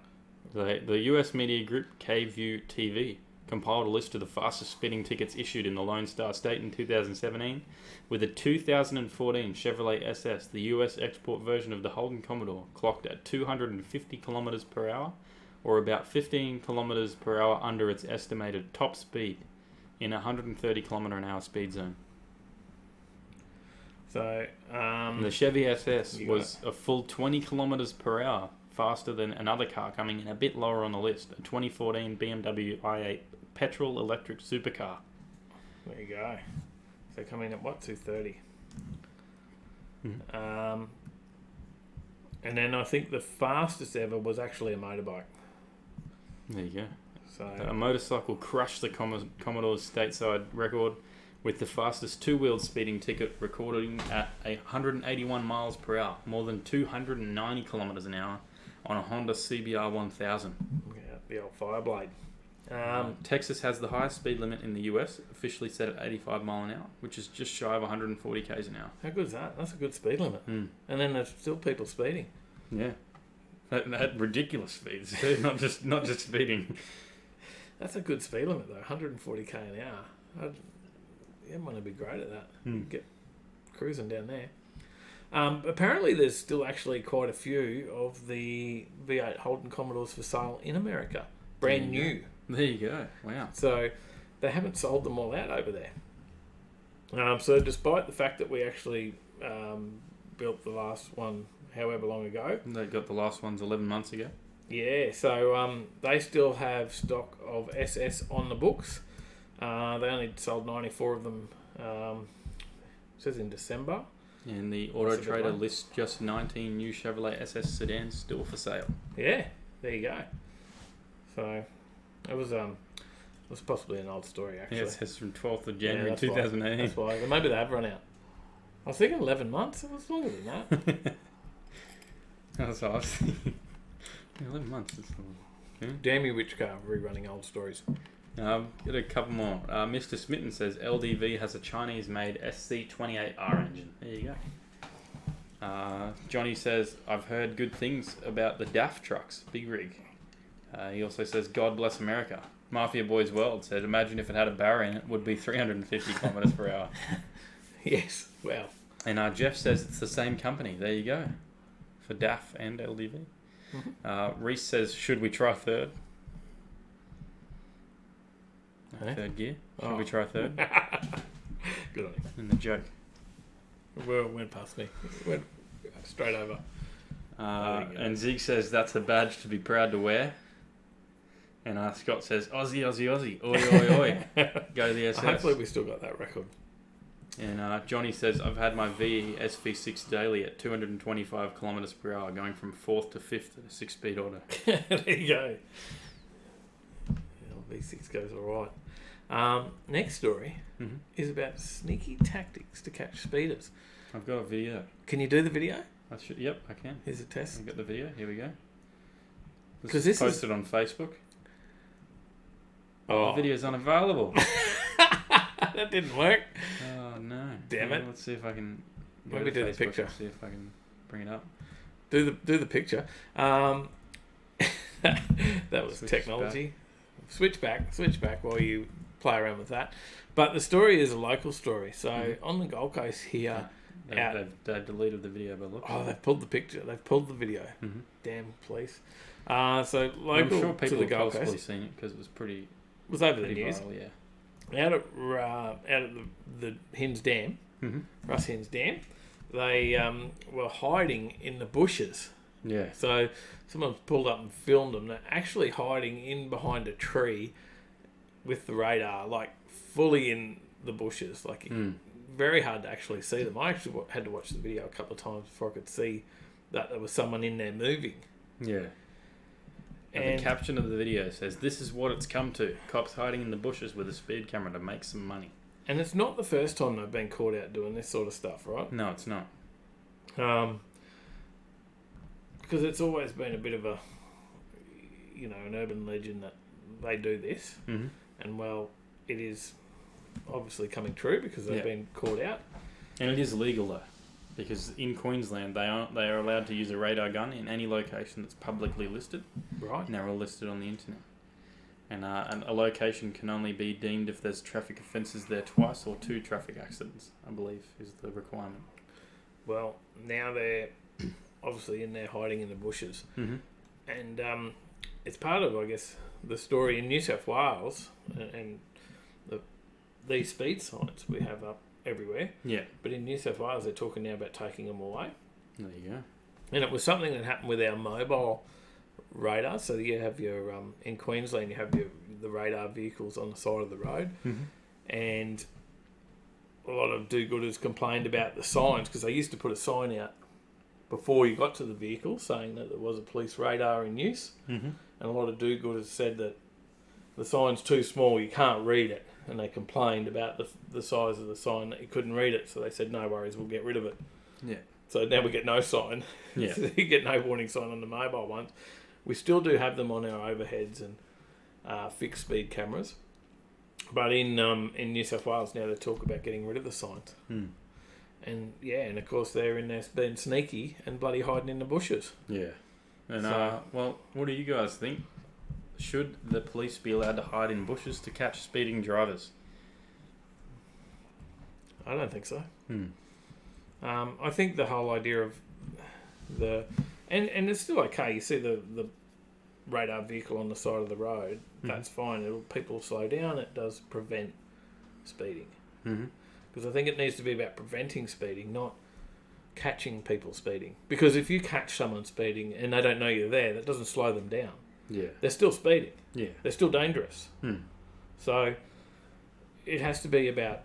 The US media group KView TV compiled a list of the fastest speeding tickets issued in the Lone Star State in 2017, with a 2014 Chevrolet SS, the US export version of the Holden Commodore, clocked at 250 kilometers per hour, or about 15 kilometers per hour under its estimated top speed in a 130 kilometer an hour speed zone. So the Chevy SS was a full 20 kilometers per hour faster than another car coming in a bit lower on the list, a 2014 BMW i8 petrol electric supercar. There you go. So coming at what, 230? Mm-hmm. And then I think the fastest ever was actually a motorbike. There you go. So a motorcycle crushed the Commodore's stateside record with the fastest two-wheeled speeding ticket recording at 181 miles per hour, more than 290 kilometers an hour, on a Honda CBR 1000. Yeah, the old Fireblade. Texas has the highest speed limit in the US, officially set at 85 mile an hour, which is just shy of 140 k's an hour. How good is that? That's a good speed limit. And then there's still people speeding. Yeah, at ridiculous speeds too, not just speeding. That's a good speed limit though, 140 k an hour. You want to be great at that. Get cruising down there. Apparently, there's still actually quite a few of the V8 Holden Commodores for sale in America, brand new. There you go. Wow. So they haven't sold them all out over there. So despite the fact that we actually built the last one however long ago. They got the last ones 11 months ago. Yeah, so they still have stock of SS on the books. They only sold 94 of them. It says in December. And the Auto Trader lists just 19 new Chevrolet SS sedans still for sale. Yeah, there you go. So it was possibly an old story actually. Yeah, it says from 12th of January that's 2018. That's why. Maybe they have run out. I was thinking 11 months. It was longer than that. That's what I was thinking. 11 months. Is okay. Damn you, which car rerunning old stories. Got a couple more. Mr. Smitten says LDV has a Chinese-made SC28R engine. There you go. Johnny says, I've heard good things about the DAF trucks. Big rig. He also says, God bless America. Mafia Boys World said, imagine if it had a barra in it, would be 350 kilometres per hour. Yes, well. And Jeff says it's the same company. There you go. For DAF and LDV. Mm-hmm. Reese says, should we try third? Hey? Third gear. Should we try third? Good on you. And the joke. Well, it went past me. It went straight over. And Zeke says that's a badge to be proud to wear. And Scott says Aussie, Aussie, Aussie. Oi, oi, oi. Go the SS. Hopefully we still got that record. And Johnny says I've had my VE SV6 daily at 225 kilometres per hour, going from 4th to 5th at a 6-speed auto. There you go. V6 goes all right. Next story is about sneaky tactics to catch speeders. I've got a video. Can you do the video? Yep, I can. Here's a test. I've got the video. Here we go. Because this is posted on Facebook. Oh, the video's unavailable. That didn't work. Oh no! Damn it! Let's see if I can. Maybe do the picture. See if I can bring it up. Do the picture. That was technology. Switch back while you play around with that. But the story is a local story. So on the Gold Coast here, they've deleted the video by look. Oh, they've pulled the picture. They've pulled the video. Mm-hmm. Damn police. So local I'm sure people to the have Gold possibly Coast. seen it because it was pretty. It was over the news. Viral, yeah. Out at the Hinds Dam, Russ Hinds Dam, they were hiding in the bushes. Yeah. So someone pulled up and filmed them. They're actually hiding in behind a tree with the radar, like fully in the bushes. Like very hard to actually see them. I actually had to watch the video a couple of times before I could see that there was someone in there moving. Yeah. And the caption of the video says, "This is what it's come to. Cops hiding in the bushes with a speed camera to make some money." And it's not the first time they've been caught out doing this sort of stuff, right? No, it's not. Because it's always been a bit of a, an urban legend that they do this. Mm-hmm. And, well, it is obviously coming true because they've been caught out. And it is legal, though. Because in Queensland, they are allowed to use a radar gun in any location that's publicly listed. Right. And they're all listed on the internet. And a location can only be deemed if there's traffic offences there twice or 2 traffic accidents, I believe, is the requirement. Well, now they're obviously in there hiding in the bushes. Mm-hmm. And it's part of, I guess, the story in New South Wales and these speed signs we have up everywhere. Yeah. But in New South Wales, they're talking now about taking them away. There you go. And it was something that happened with our mobile radar. So you have your in Queensland, you have the radar vehicles on the side of the road, and a lot of do-gooders complained about the signs because they used to put a sign out before you got to the vehicle saying that there was a police radar in use, and a lot of do-gooders said that the sign's too small, you can't read it, and they complained about the size of the sign that you couldn't read it. So they said, no worries, we'll get rid of it. Yeah. So now we get no sign. Yeah. So you get no warning sign on the mobile ones. We still do have them on our overheads and fixed speed cameras. But in New South Wales now they talk about getting rid of the signs. And and of course they're in there being sneaky and bloody hiding in the bushes. Yeah. And So- well, what do you guys think? Should the police be allowed to hide in bushes to catch speeding drivers? I don't think so. I think the whole idea of and it's still okay. You see the radar vehicle on the side of the road. That's fine. People slow down. It does prevent speeding. Because I think it needs to be about preventing speeding, not catching people speeding. Because if you catch someone speeding and they don't know you're there, that doesn't slow them down. Yeah. They're still speeding. Yeah. They're still dangerous. Hmm. So it has to be about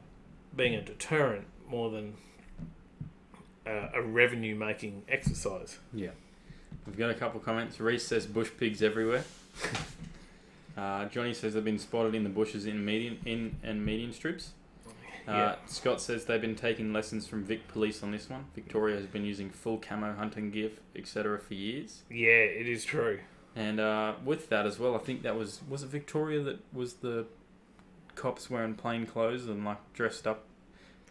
being a deterrent more than a revenue-making exercise. Yeah. We've got a couple of comments. Reese says bush pigs everywhere. Johnny says they've been spotted in the bushes in median strips. Scott says they've been taking lessons from Vic Police on this one. Victoria has been using full camo hunting gear, etc. for years. Yeah, it is true. And with that as well, I think that was it Victoria that was the cops wearing plain clothes and like dressed up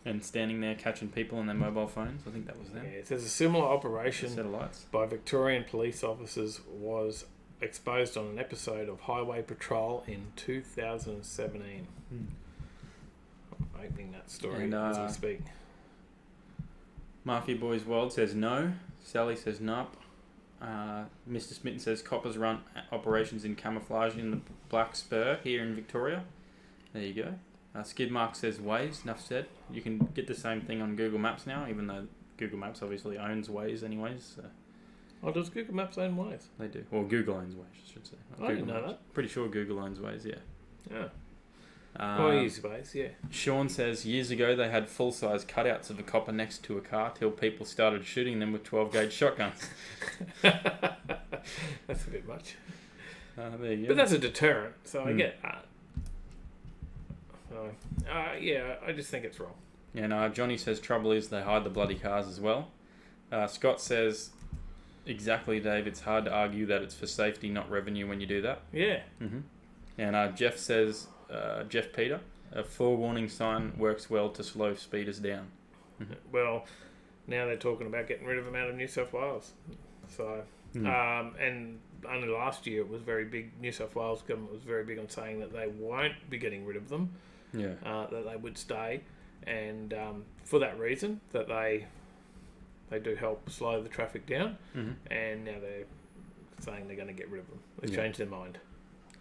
and standing there catching people on their mobile phones. I think that was them. Yeah, there's a similar operation Satellites. by Victorian police officers was exposed on an episode of Highway Patrol in 2017. I'm opening that story as we speak. Mafia Boys World says no. Sally says nope. Mr. Smitten says coppers run operations in camouflage in the Black Spur here in Victoria. There you go. Skidmark says Waze. Enough said. You can get the same thing on Google Maps now, even though Google Maps obviously owns Waze anyways. So. Oh, does Google Maps own Waze? They do. Well, Google owns Waze, I should say. I didn't know that. Pretty sure Google owns Waze, yeah. Yeah. I use Waze, yeah. Sean says years ago they had full-size cutouts of a copper next to a car till people started shooting them with 12-gauge shotguns. That's a bit much. There you go. But that's a deterrent, so I get that. Yeah, I just think it's wrong. And Johnny says trouble is they hide the bloody cars as well. Scott says, exactly, Dave, it's hard to argue that it's for safety, not revenue when you do that. Yeah. Mm-hmm. And Jeff says, Jeff Peter, a forewarning sign works well to slow speeders down. Mm-hmm. Well, now they're talking about getting rid of them out of New South Wales. So, and only last year it was very big. New South Wales government was very big on saying that they won't be getting rid of them. Yeah. That they would stay, and for that reason, that they do help slow the traffic down. Mm-hmm. And now they're saying they're going to get rid of them. They've changed their mind.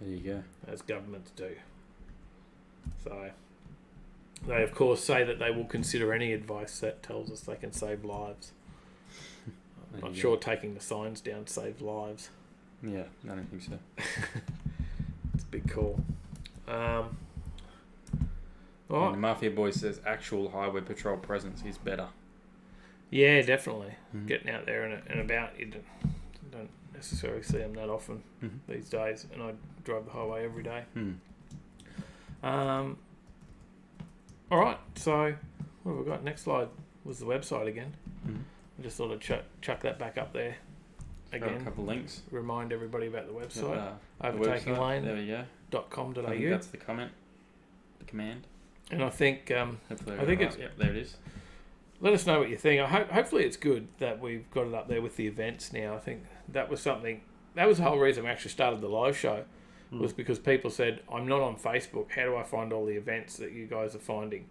There you go. As governments do. So they of course say that they will consider any advice that tells us they can save lives. I'm not sure taking the signs down saves lives. Yeah, I don't think so. It's a big call. And the Mafia Boy says actual highway patrol presence is better. Yeah, definitely. Mm-hmm. Getting out there and about, you don't necessarily see them that often these days, and I drive the highway every day. All right, so what have we got? Next slide was the website again. I just thought I'd chuck that back up there again. Got a couple links. Remind everybody about the website. Overtaking Lane. There we go. .com.au. I think that's the command. And I think it's there it is. Let us know what you think. Hopefully it's good that we've got it up there with the events now. I think that was the whole reason we actually started the live show, was because people said, I'm not on Facebook. How do I find all the events that you guys are finding?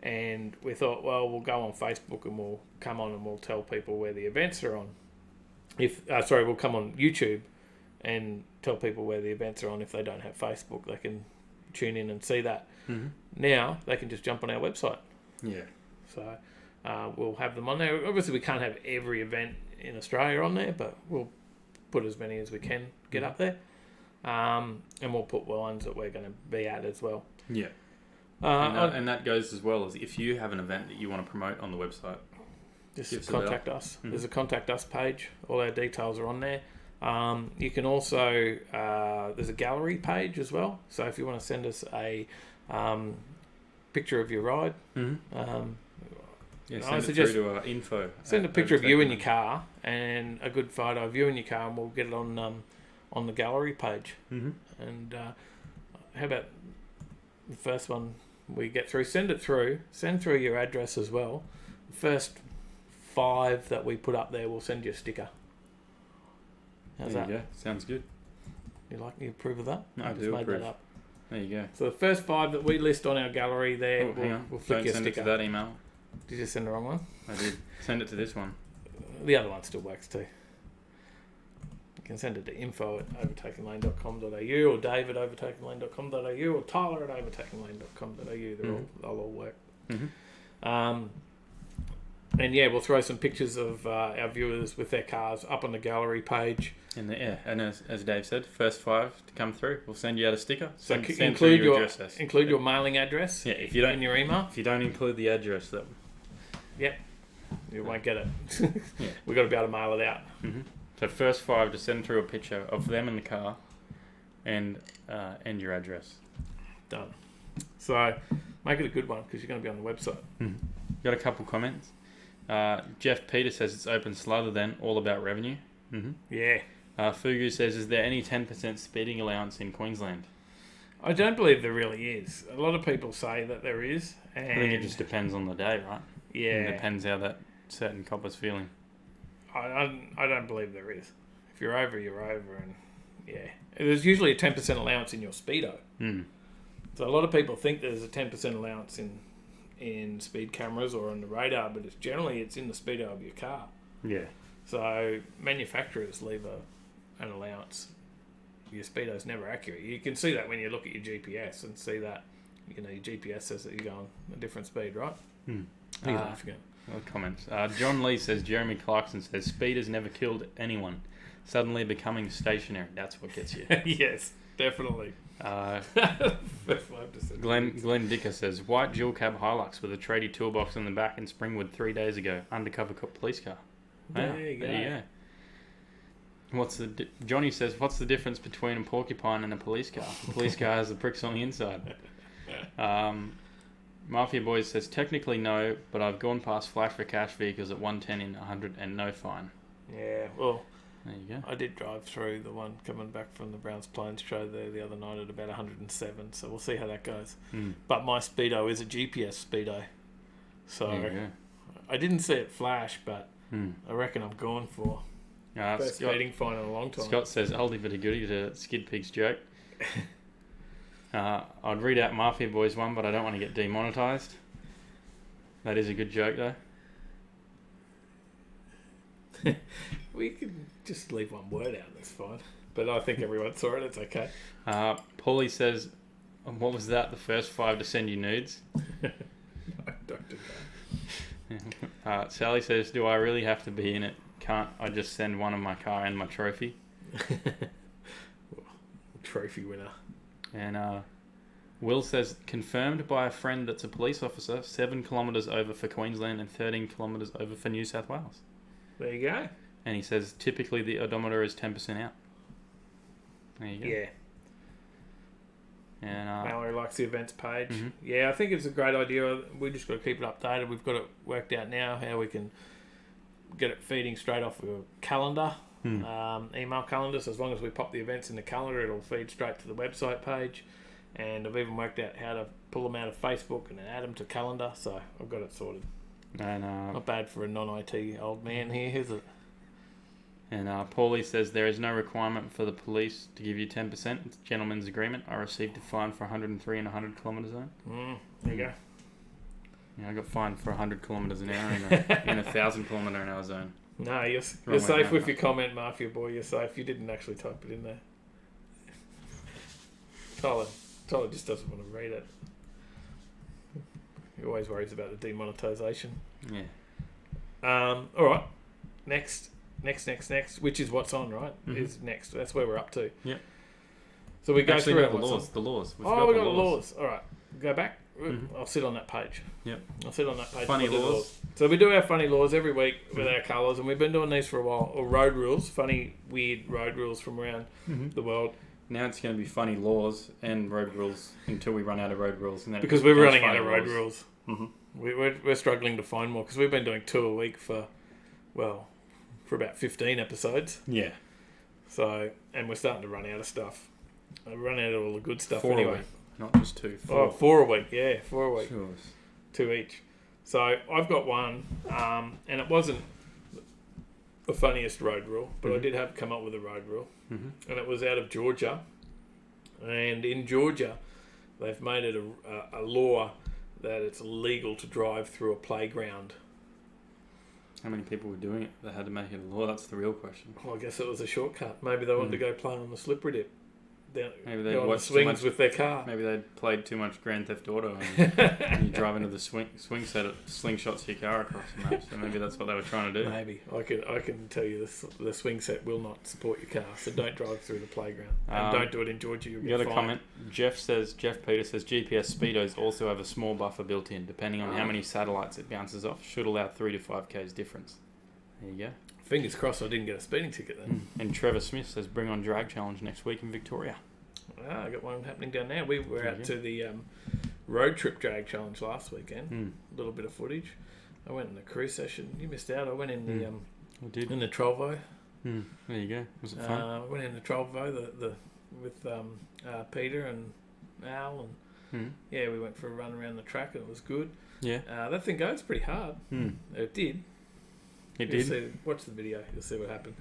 And we thought, well, we'll go on Facebook and we'll come on and we'll tell people where the events are on. We'll come on YouTube and tell people where the events are on. If they don't have Facebook, they can tune in and see that. Now they can just jump on our website. Yeah. So we'll have them on there. Obviously, we can't have every event in Australia on there, but we'll put as many as we can get up there. And we'll put ones that we're going to be at as well. Yeah. And that goes as well as if you have an event that you want to promote on the website, just contact us. There's a contact us page. All our details are on there. You can also there's a gallery page as well. So if you want to send us a picture of your ride, send it through to our info. Send a picture of you in your car and a good photo of you in your car, and we'll get it on the gallery page. And how about the first one we get through? Send through your address as well. The first 5 that we put up there, we'll send you a sticker. How's that? Yeah, sounds good. You approve of that? No, I do approve. That up. There you go. So the first 5 that we list on our gallery there, we'll flick you a sticker. Don't send it to that email. Did you send the wrong one? I did. Send it to this one. The other one still works too. You can send it to info@overtakinglane.com.au or dave@overtakinglane.com.au or tyler@overtakinglane.com.au. They'll all work. And yeah, we'll throw some pictures of our viewers with their cars up on the gallery page. And and as Dave said, first 5 to come through, we'll send you out a sticker. So Send through your address. Include your mailing address. Yeah, if you don't in your email. If you don't include the address, that Yep, you won't get it. Yeah. We've got to be able to mail it out. Mm-hmm. So first 5 to send through a picture of them in the car, and your address. Done. So make it a good one because you're going to be on the website. Mm-hmm. Got a couple comments. Jeff Peter says it's open slather then, all about revenue. Mm-hmm. Yeah. Fugu says, is there any 10% speeding allowance in Queensland? I don't believe there really is. A lot of people say that there is. And I think it just depends on the day, right? Yeah. It depends how that certain copper's feeling. I don't believe there is. If you're over, you're over. And yeah. There's usually a 10% allowance in your speedo. Mm. So a lot of people think there's a 10% allowance in speed cameras or on the radar, but it's in the speedo of your car. Yeah. So manufacturers leave an allowance. Your speedo's never accurate. You can see that when you look at your GPS and see that, your GPS says that you're going a different speed, right? Hmm. Comments. John Lee says, Jeremy Clarkson says, speed has never killed anyone. Suddenly becoming stationary. That's what gets you. Yes, definitely. Glenn Dicker says, white dual cab Hilux with a tradie toolbox in the back in Springwood 3 days ago. Undercover police car. There you go. Johnny says, what's the difference between a porcupine and a police car? The police car has the pricks on the inside. Mafia Boys says, technically no, but I've gone past flash for cash vehicles at 110 in 100 and no fine. Yeah, well, there you go. I did drive through the one coming back from the Browns Plains show there the other night at about 107, so we'll see how that goes. Mm. But my speedo is a GPS speedo, so I didn't see it flash, but I reckon I'm going for best speeding fine in a long time. Scott says, oldie but a goodie to Skid Pig's joke. I'd read out Mafia Boys one, but I don't want to get demonetised. That is a good joke, though. We could just leave one word out, that's fine. But I think everyone saw it, it's okay. Paulie says, what was that, the first 5 to send you nudes? No, don't do that. Sally says, do I really have to be in it? Can't I just send one of my car and my trophy? Trophy winner. And Will says, confirmed by a friend that's a police officer, 7 kilometres over for Queensland and 13 kilometres over for New South Wales. There you go. And he says, typically the odometer is 10% out. There you go. Yeah. And Mallory likes the events page. Mm-hmm. Yeah, I think it's a great idea. We just got to keep it updated. We've got it worked out now how we can get it feeding straight off of a calendar, email calendar. So as long as we pop the events in the calendar, it'll feed straight to the website page. And I've even worked out how to pull them out of Facebook and then add them to calendar. So I've got it sorted. And not bad for a non-IT old man here, is it? And Paulie says, there is no requirement for the police to give you 10%. It's a gentleman's agreement. I received a fine for 103 in a 100 kilometre zone. There you go. Yeah, I got fined for 100 kilometres an hour in a 1,000 kilometre an hour zone. No, you're safe with your comment, Mafia Boy. You're safe. You didn't actually type it in there. Tyler just doesn't want to read it. He always worries about the demonetisation. Yeah. All right. Next, which is what's on, right? Mm-hmm. Is next. That's where we're up to. Yep. So we go through the laws. We got the laws. All right. Go back. Mm-hmm. I'll sit on that page. Yep. I'll sit on that page. Funny laws. So we do our funny laws every week with our colours, and we've been doing these for a while. Or road rules, funny, weird road rules from around the world. Now it's going to be funny laws and road rules until we run out of road rules. And then because we're running out of road rules. Mm-hmm. We're struggling to find more because we've been doing 2 a week for about 15 episodes. Yeah. So, and we're starting to run out of stuff. We've run out of all the good stuff 4 anyway. A week, not just 2. 4. 4 a week, yeah, 4 a week. Sure. 2 each. So I've got one, and it wasn't the funniest road rule, but I did have come up with a road rule, and it was out of Georgia. And in Georgia, they've made it a law that it's illegal to drive through a playground. How many people were doing it that had to make it a law? That's the real question. Well, I guess it was a shortcut. Maybe they wanted to go play on the slippery dip. Maybe they go on the watched too swings much with their car. Maybe they played too much Grand Theft Auto and you drive into the swing set, it slingshots your car across the map. So maybe that's what they were trying to do. Maybe. I can tell you the swing set will not support your car, so don't drive through the playground. And don't do it in Georgia. You'll You get got a fined. comment? Jeff Peter says GPS speedos also have a small buffer built in, depending on how many satellites it bounces off. Should allow 3 to 5 k's difference. There you go. Fingers crossed I didn't get a speeding ticket then. And Trevor Smith says bring on drag challenge next week in Victoria. I got one happening down there. We were There out you to the road trip drag challenge last weekend. A little bit of footage. I went in the crew session. You missed out. I went in the I did. in the Trovo. There you go. Was it fun? I went in the Trovo with Peter and Al and yeah, we went for a run around the track and it was good. Yeah. That thing goes pretty hard. It did. It You'll did. see, watch the video. You'll see what happened.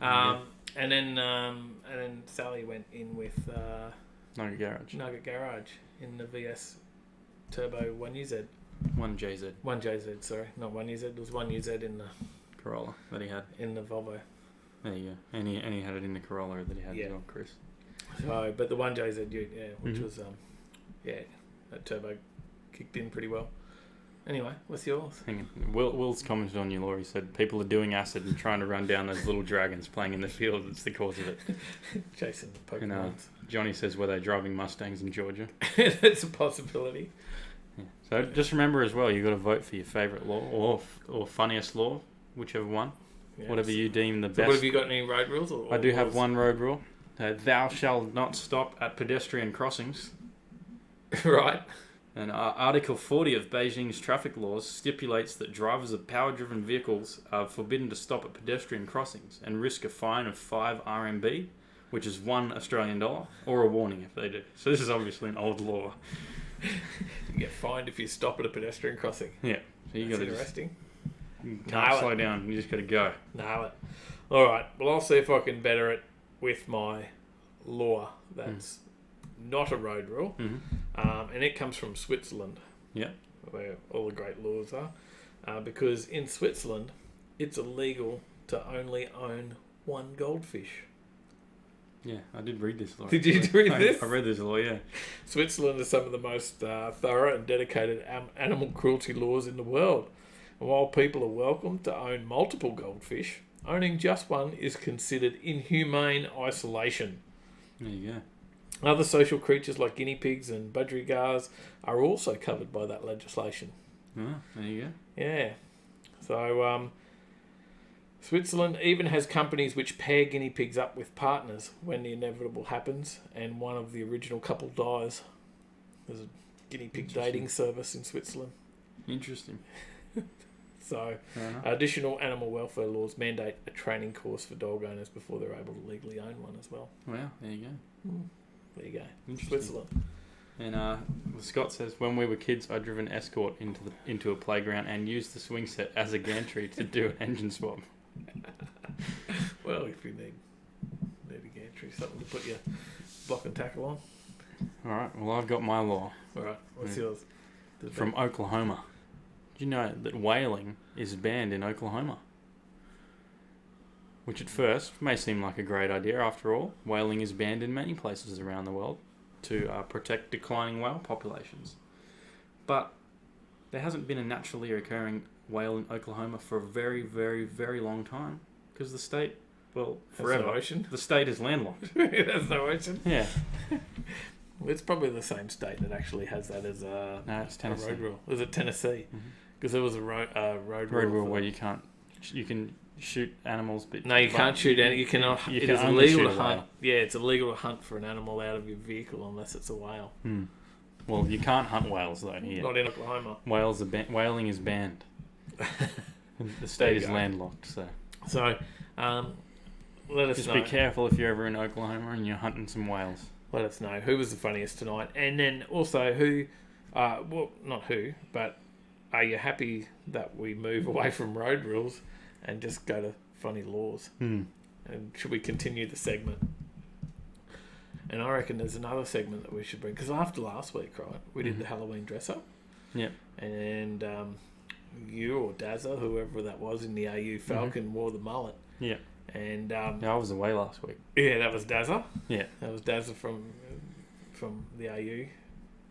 Right, And then Sally went in with Nugget Garage. Nugget Garage in the VS Turbo 1UZ. 1JZ 1JZ, sorry, not 1UZ. It was 1UZ in the Corolla that he had. Volvo. There you go. And he had it in the Corolla that he had Yeah. as well, Chris. So, but the 1JZ, yeah, which was that turbo kicked in pretty well. Anyway, what's yours? Hang on. Will's commented on you, Laura. He said people are doing acid and trying to run down those little dragons playing in the field. It's the cause of it. Chasing the And, Pokemon. Johnny says, were they driving Mustangs in Georgia? It's a possibility. Yeah. So just remember as well, you've got to vote for your favourite law or funniest law, whichever one. Yes. Whatever you deem the So best. what have you got? Any road rules? Or I do have laws? one road rule. Thou shalt not stop at pedestrian crossings. Right. And Article 40 of Beijing's traffic laws stipulates that drivers of power-driven vehicles are forbidden to stop at pedestrian crossings and risk a fine of 5 RMB, which is $1 Australian, or a warning if they do. So this is obviously an old law. You get fined if you stop at a pedestrian crossing. Yeah. So you That's got to interesting. you can't Nail slow it. down. You just got to go. Nail it. All right. Well, I'll see if I can better it with my law. That's not a road rule. And it comes from Switzerland. Yeah. Where all the great laws are. Because in Switzerland, it's illegal to only own one goldfish. Yeah, I did read this law. Did you read this? I read this law, yeah. Switzerland has some of the most thorough and dedicated animal cruelty laws in the world. And while people are welcome to own multiple goldfish, owning just one is considered inhumane isolation. There you go. Other social creatures like guinea pigs and budgerigars are also covered by that legislation. Oh, there you go. Yeah. So, Switzerland even has companies which pair guinea pigs up with partners when the inevitable happens and one of the original couple dies. There's a guinea pig dating service in Switzerland. Interesting. So, Fair enough. additional animal welfare laws mandate a training course for dog owners before they're able to legally own one as well. Well, there you go. There you go. Interesting. Switzerland. And Scott says, when we were kids, I drove an Escort into a playground and used the swing set as a gantry to do an engine swap. Well, if you need a gantry, something to put your block and tackle on. All right. Well, I've got my law All right. What's yours? from Oklahoma. Do you know that whaling is banned in Oklahoma? Which at first may seem like a great idea. After all, whaling is banned in many places around the world to protect declining whale populations. But there hasn't been a naturally occurring whale in Oklahoma for a very, very, very long time because the state, well, forever, no ocean. the sate is landlocked. There's no ocean. Yeah. It's probably the same state that actually has that as No, it's a Tennessee. road rule. Is it Tennessee? Because there was a road Road rule rule for- where you can shoot animals, but No, you can't shoot any. You cannot. You It can is only illegal shoot to a hunt. whale. Yeah, it's illegal to hunt for an animal out of your vehicle unless it's a whale. Well, you can't hunt whales though here. Not in Oklahoma. Whaling is banned. The There state you is go. landlocked, so So, let us just know. be careful if you're ever in Oklahoma and you're hunting some whales. Let us know who was the funniest tonight, and then also who. Well, not who, but are you happy that we move away from road rules and just go to funny laws? And should we continue the segment? And I reckon there's another segment that we should bring because after last week, right, we did the Halloween dress up. Yep. And you or Dazza, whoever that was in the AU Falcon, wore the mullet. Yeah. And Yeah, I was away last week. yeah, that was Dazza. Yeah. That was Dazza from the AU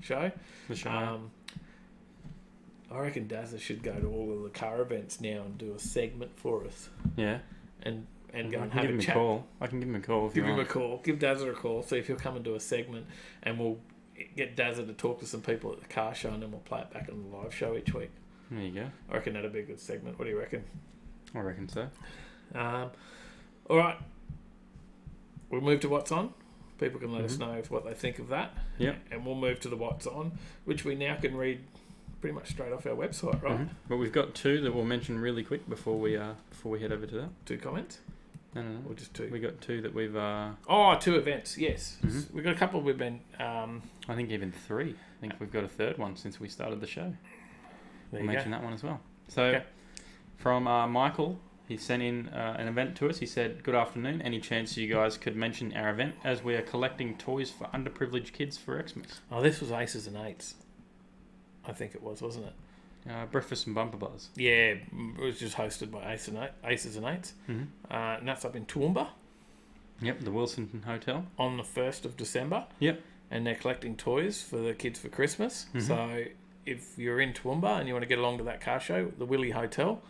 show. The show. I reckon Dazza should go to all of the car events now and do a segment for us. Yeah. And go I and can have give a him chat. a call. I can give him a call if Give you him a want. call. Give Dazza a call. See if he'll come and do a segment, and we'll get Dazza to talk to some people at the car show, and then we'll play it back on the live show each week. There you go. I reckon that'd be a good segment. What do you reckon? I reckon so. All right. We'll move to What's On. People can let us know what they think of that. Yep. And we'll move to the What's On, which we now can read pretty much straight off our website, right? But we've got two that we'll mention really quick before we head over to that. 2 comments? No. Or just 2? We got two that we've. 2 events, yes. We've got a couple we've been... I think even 3. I think we've got a third one since we started the show. We'll mention that one as well. So, from Michael, he sent in an event to us. He said, "Good afternoon. Any chance you guys could mention our event as we are collecting toys for underprivileged kids for Xmas?" Oh, this was Aces and Eights. I think it was, wasn't it? Breakfast and Bumper Buzz. Yeah, it was just hosted by Aces and Eights. And that's up in Toowoomba. Yep, the Wilsonton Hotel. On the 1st of December. Yep. And they're collecting toys for the kids for Christmas. So if you're in Toowoomba and you want to get along to that car show, the Willie Hotel,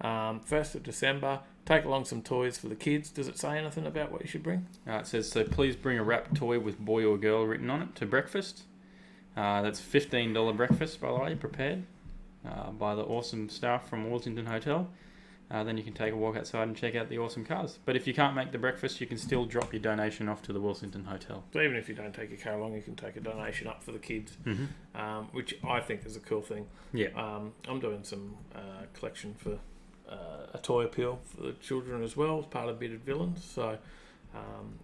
1st of December, take along some toys for the kids. Does it say anything about what you should bring? It says, so please bring a wrapped toy with boy or girl written on it to breakfast. That's $15 breakfast, by the way, prepared by the awesome staff from Wilsonton Hotel. Then you can take a walk outside and check out the awesome cars. But if you can't make the breakfast, you can still drop your donation off to the Wilsonton Hotel. So even if you don't take your car along, you can take a donation up for the kids, which I think is a cool thing. Yeah. I'm doing some collection for a toy appeal for the children as well, as part of Bearded Villains. So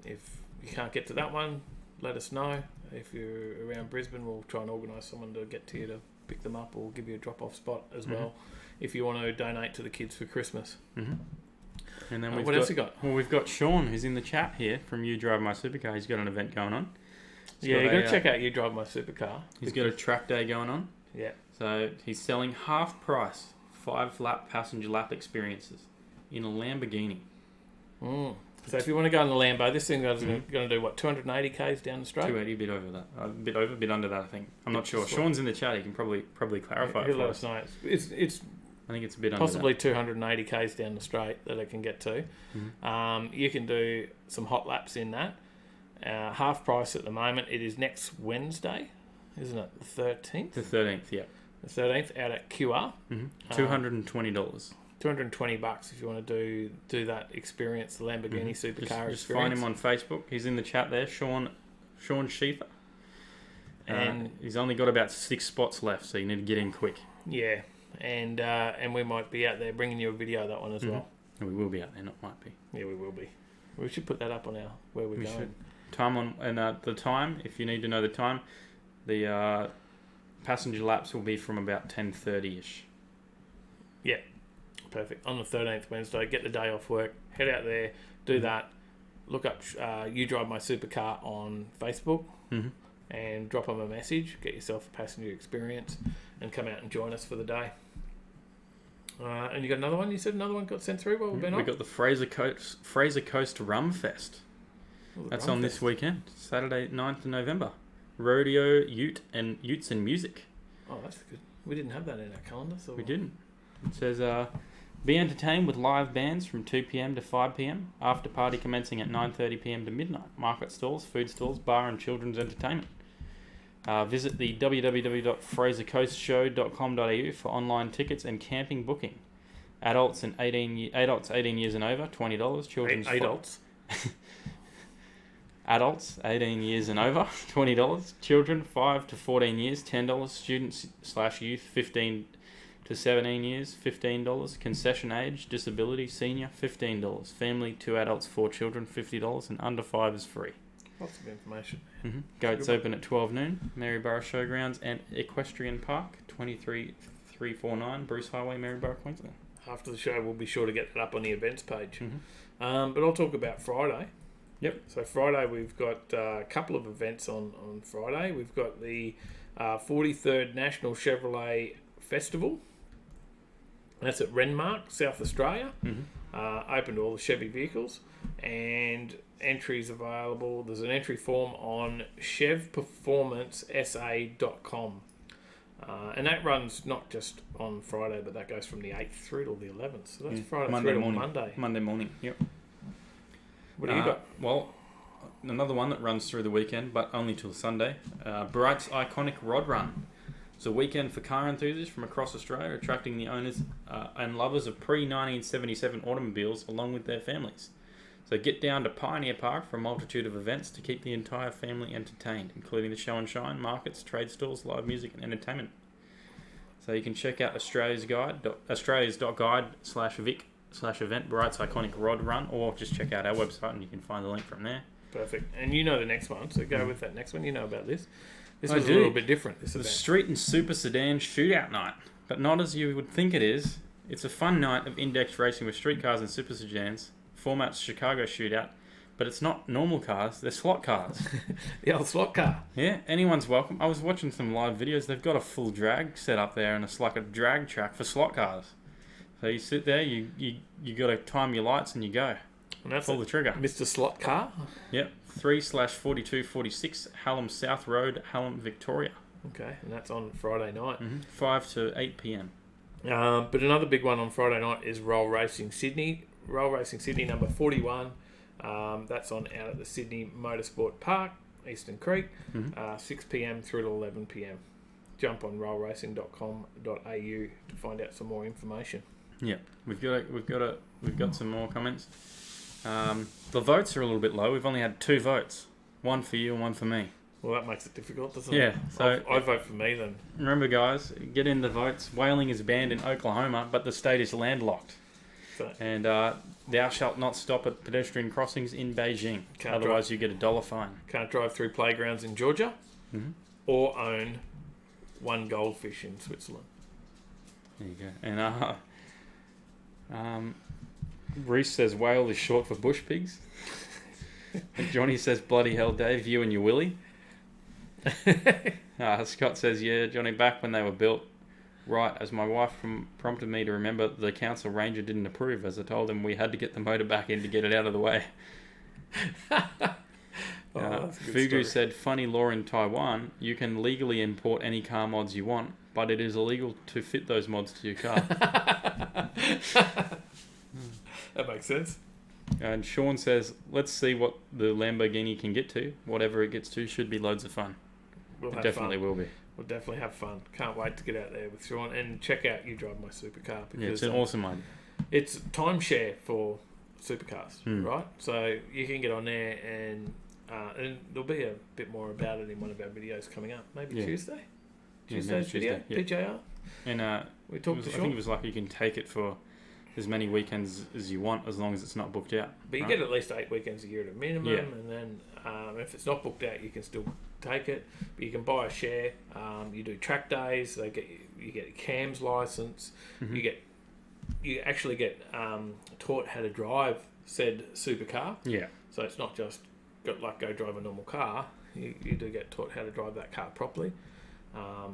if you can't get to that one, let us know. If you're around Brisbane, we'll try and organise someone to get to you to pick them up or give you a drop-off spot as well, if you want to donate to the kids for Christmas. And then what else you got? Well, we've got Sean, who's in the chat here from You Drive My Supercar. He's got an event going on. You got to check out You Drive My Supercar. He's got a track day going on. Yeah. So he's selling half price 5-lap passenger lap experiences in a Lamborghini. So if you want to go in the Lambo, this thing is going to do, what, 280 k's down the straight? 280, a bit over that. A bit under that, I think. I'm not sure. Sean's in the chat. He can probably clarify He'll it for let us. us know. It's I think it's a bit possibly under 280 k's down the straight that it can get to. You can do some hot laps in that. Half price at the moment. It is next Wednesday, isn't it? The 13th? that. The 13th, yeah. The 13th out at QR. $220. $220 if you want to do that experience, the Lamborghini supercar Just experience. find him on Facebook. He's in the chat there, Sean Schieffer. And he's only got about 6 spots left, so you need to get in quick. Yeah, and we might be out there bringing you a video of that one as well. And we will be out there, not might be. Yeah, we will be. We should put that up on our where we're going. Should. Time on and the time, if you need to know the time, the passenger laps will be from about 10:30ish. Yeah, perfect. On the 13th Wednesday, get the day off work, head out there, do that. Look up You Drive My Supercar on Facebook and drop them a message. Get yourself a passenger experience and come out and join us for the day. And you got another one? You said another one got sent through while we've been on? We got the Fraser Coast Rum Fest. That's on this weekend, Saturday 9th of November. Rodeo, Utes and Music. Oh, that's good. We didn't have that in our calendar. So We didn't. It says, be entertained with live bands from 2 p.m. to 5 p.m. After party commencing at 9:30 p.m. to midnight. Market stalls, food stalls, bar and children's entertainment. Visit the www.frasercoastshow.com.au for online tickets and camping booking. Adults 18 years and over, $20. Children's Adults 18 years and over, $20. Children 5 to 14 years, $10. Students/youth 15 to 17 years, $15. Concession age, disability, senior, $15. Family, 2 adults, 4 children, $50. And under 5 is free. Lots of information. Gates open at 12 noon. Maryborough Showgrounds and Equestrian Park, 23349 Bruce Highway, Maryborough, Queensland. After the show, we'll be sure to get that up on the events page. But I'll talk about Friday. Yep. So Friday, we've got a couple of events on Friday. We've got the 43rd National Chevrolet Festival That's at Renmark, South Australia. Mm-hmm. Open to all the Chevy vehicles. And entries available. There's an entry form on chevperformancesa.com. And that runs not just on Friday, but that goes from the 8th through till the 11th. So that's Friday Monday through morning. to Monday. Monday morning, yep. What do you got? Well, another one that runs through the weekend, but only till Sunday. Bright's iconic Rod Run. It's a weekend for car enthusiasts from across Australia, attracting the owners and lovers of pre-1977 automobiles along with their families. So get down to Pioneer Park for a multitude of events to keep the entire family entertained, including the show and shine, markets, trade stalls, live music and entertainment. So you can check out australias.guide/vic/event Bright's iconic Rod Run, or just check out our website and you can find the link from there. Perfect. And you know the next one, so go with that next one. You know about this. This I was do. a little bit different, this The event. Street and Super Sedan Shootout Night, but not as you would think it is. It's a fun night of index racing with street cars and super sedans. Format's Chicago Shootout, but it's not normal cars, they're slot cars. The old slot car. Yeah, anyone's welcome. I was watching some live videos. They've got a full drag set up there, and it's like a drag track for slot cars. So you sit there, you got to time your lights, and you go. And that's Pull the trigger. Mr. Slot Car. Yep, 3/4246 Hallam South Road, Hallam, Victoria. Okay, and that's on Friday night. 5 to 8 p.m. But another big one on Friday night is Roll Racing Sydney. Roll Racing Sydney number 41. That's on out at the Sydney Motorsport Park, Eastern Creek, 6 p.m. through to 11 p.m. Jump on rollracing.com.au to find out some more information. Yeah, we've got some more comments. The votes are a little bit low. We've only had 2 votes, one for you and one for me. Well, that makes it difficult, doesn't it? Yeah, so I vote for me then. remember, guys, get in the votes. Whaling is banned in Oklahoma, but the state is landlocked. So, And thou shalt not stop at pedestrian crossings in Beijing. Can't Otherwise, you get a $1 fine. can't drive through playgrounds in Georgia or own one goldfish in Switzerland. There you go. And Reese says whale is short for bush pigs. And Johnny says bloody hell, Dave, you and your Willie. Scott says, yeah, Johnny, back when they were built. Right, as my wife prompted me to remember, the council ranger didn't approve, as I told him we had to get the motor back in to get it out of the way. Fugu said, funny law in Taiwan, you can legally import any car mods you want, but it is illegal to fit those mods to your car. That makes sense. And Sean says, let's see what the Lamborghini can get to. Whatever it gets to should be loads of fun. We'll It have definitely fun. will be. We'll definitely have fun. Can't wait to get out there with Sean and check out You Drive My Supercar, because Yeah, it's an awesome idea. it's timeshare for supercars, right? So you can get on there and there'll be a bit more about it in one of our videos coming up. Maybe Yeah. Tuesday? Yeah, Tuesday's maybe video? Tuesday, PJR? And We talked to I Sean. think it was like you can take it for as many weekends as you want, as long as it's not booked out. But you right? get at least 8 weekends a year at a minimum, Yeah. and then if it's not booked out, you can still take it. But you can buy a share. You do track days. You get a CAMS license. You actually get taught how to drive said supercar. Yeah. So it's not just go drive a normal car. You do get taught how to drive that car properly,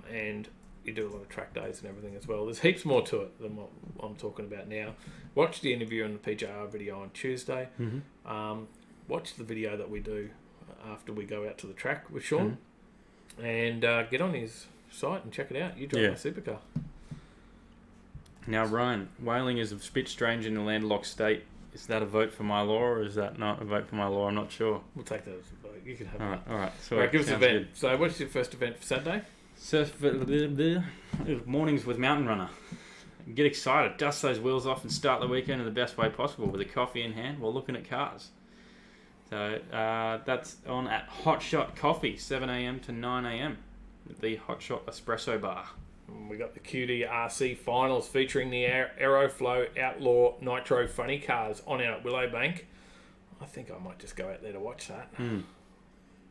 and you do a lot of track days and everything as well. There's heaps more to it than what I'm talking about now. Watch the interview on the PJR video on Tuesday. Watch the video that we do after we go out to the track with Sean, and get on his site and check it out. You drive Yeah. my supercar. Now, Ryan, whaling is a bit strange in a landlocked state. Is that a vote for my law, or is that not a vote for my law? I'm not sure. We'll take that as a vote. You can have All that. right, all right. So All right, give us an sounds event. good. So what's your first event for Saturday? Mornings with Mountain Runner. Get excited, dust those wheels off, and start the weekend in the best way possible with a coffee in hand while looking at cars. So that's on at Hot Shot Coffee, 7 a.m. to 9 a.m. at the Hot Shot Espresso Bar. We got the QD RC finals featuring the Aeroflow Outlaw Nitro funny cars on out at Willowbank. I think I might just go out there to watch that.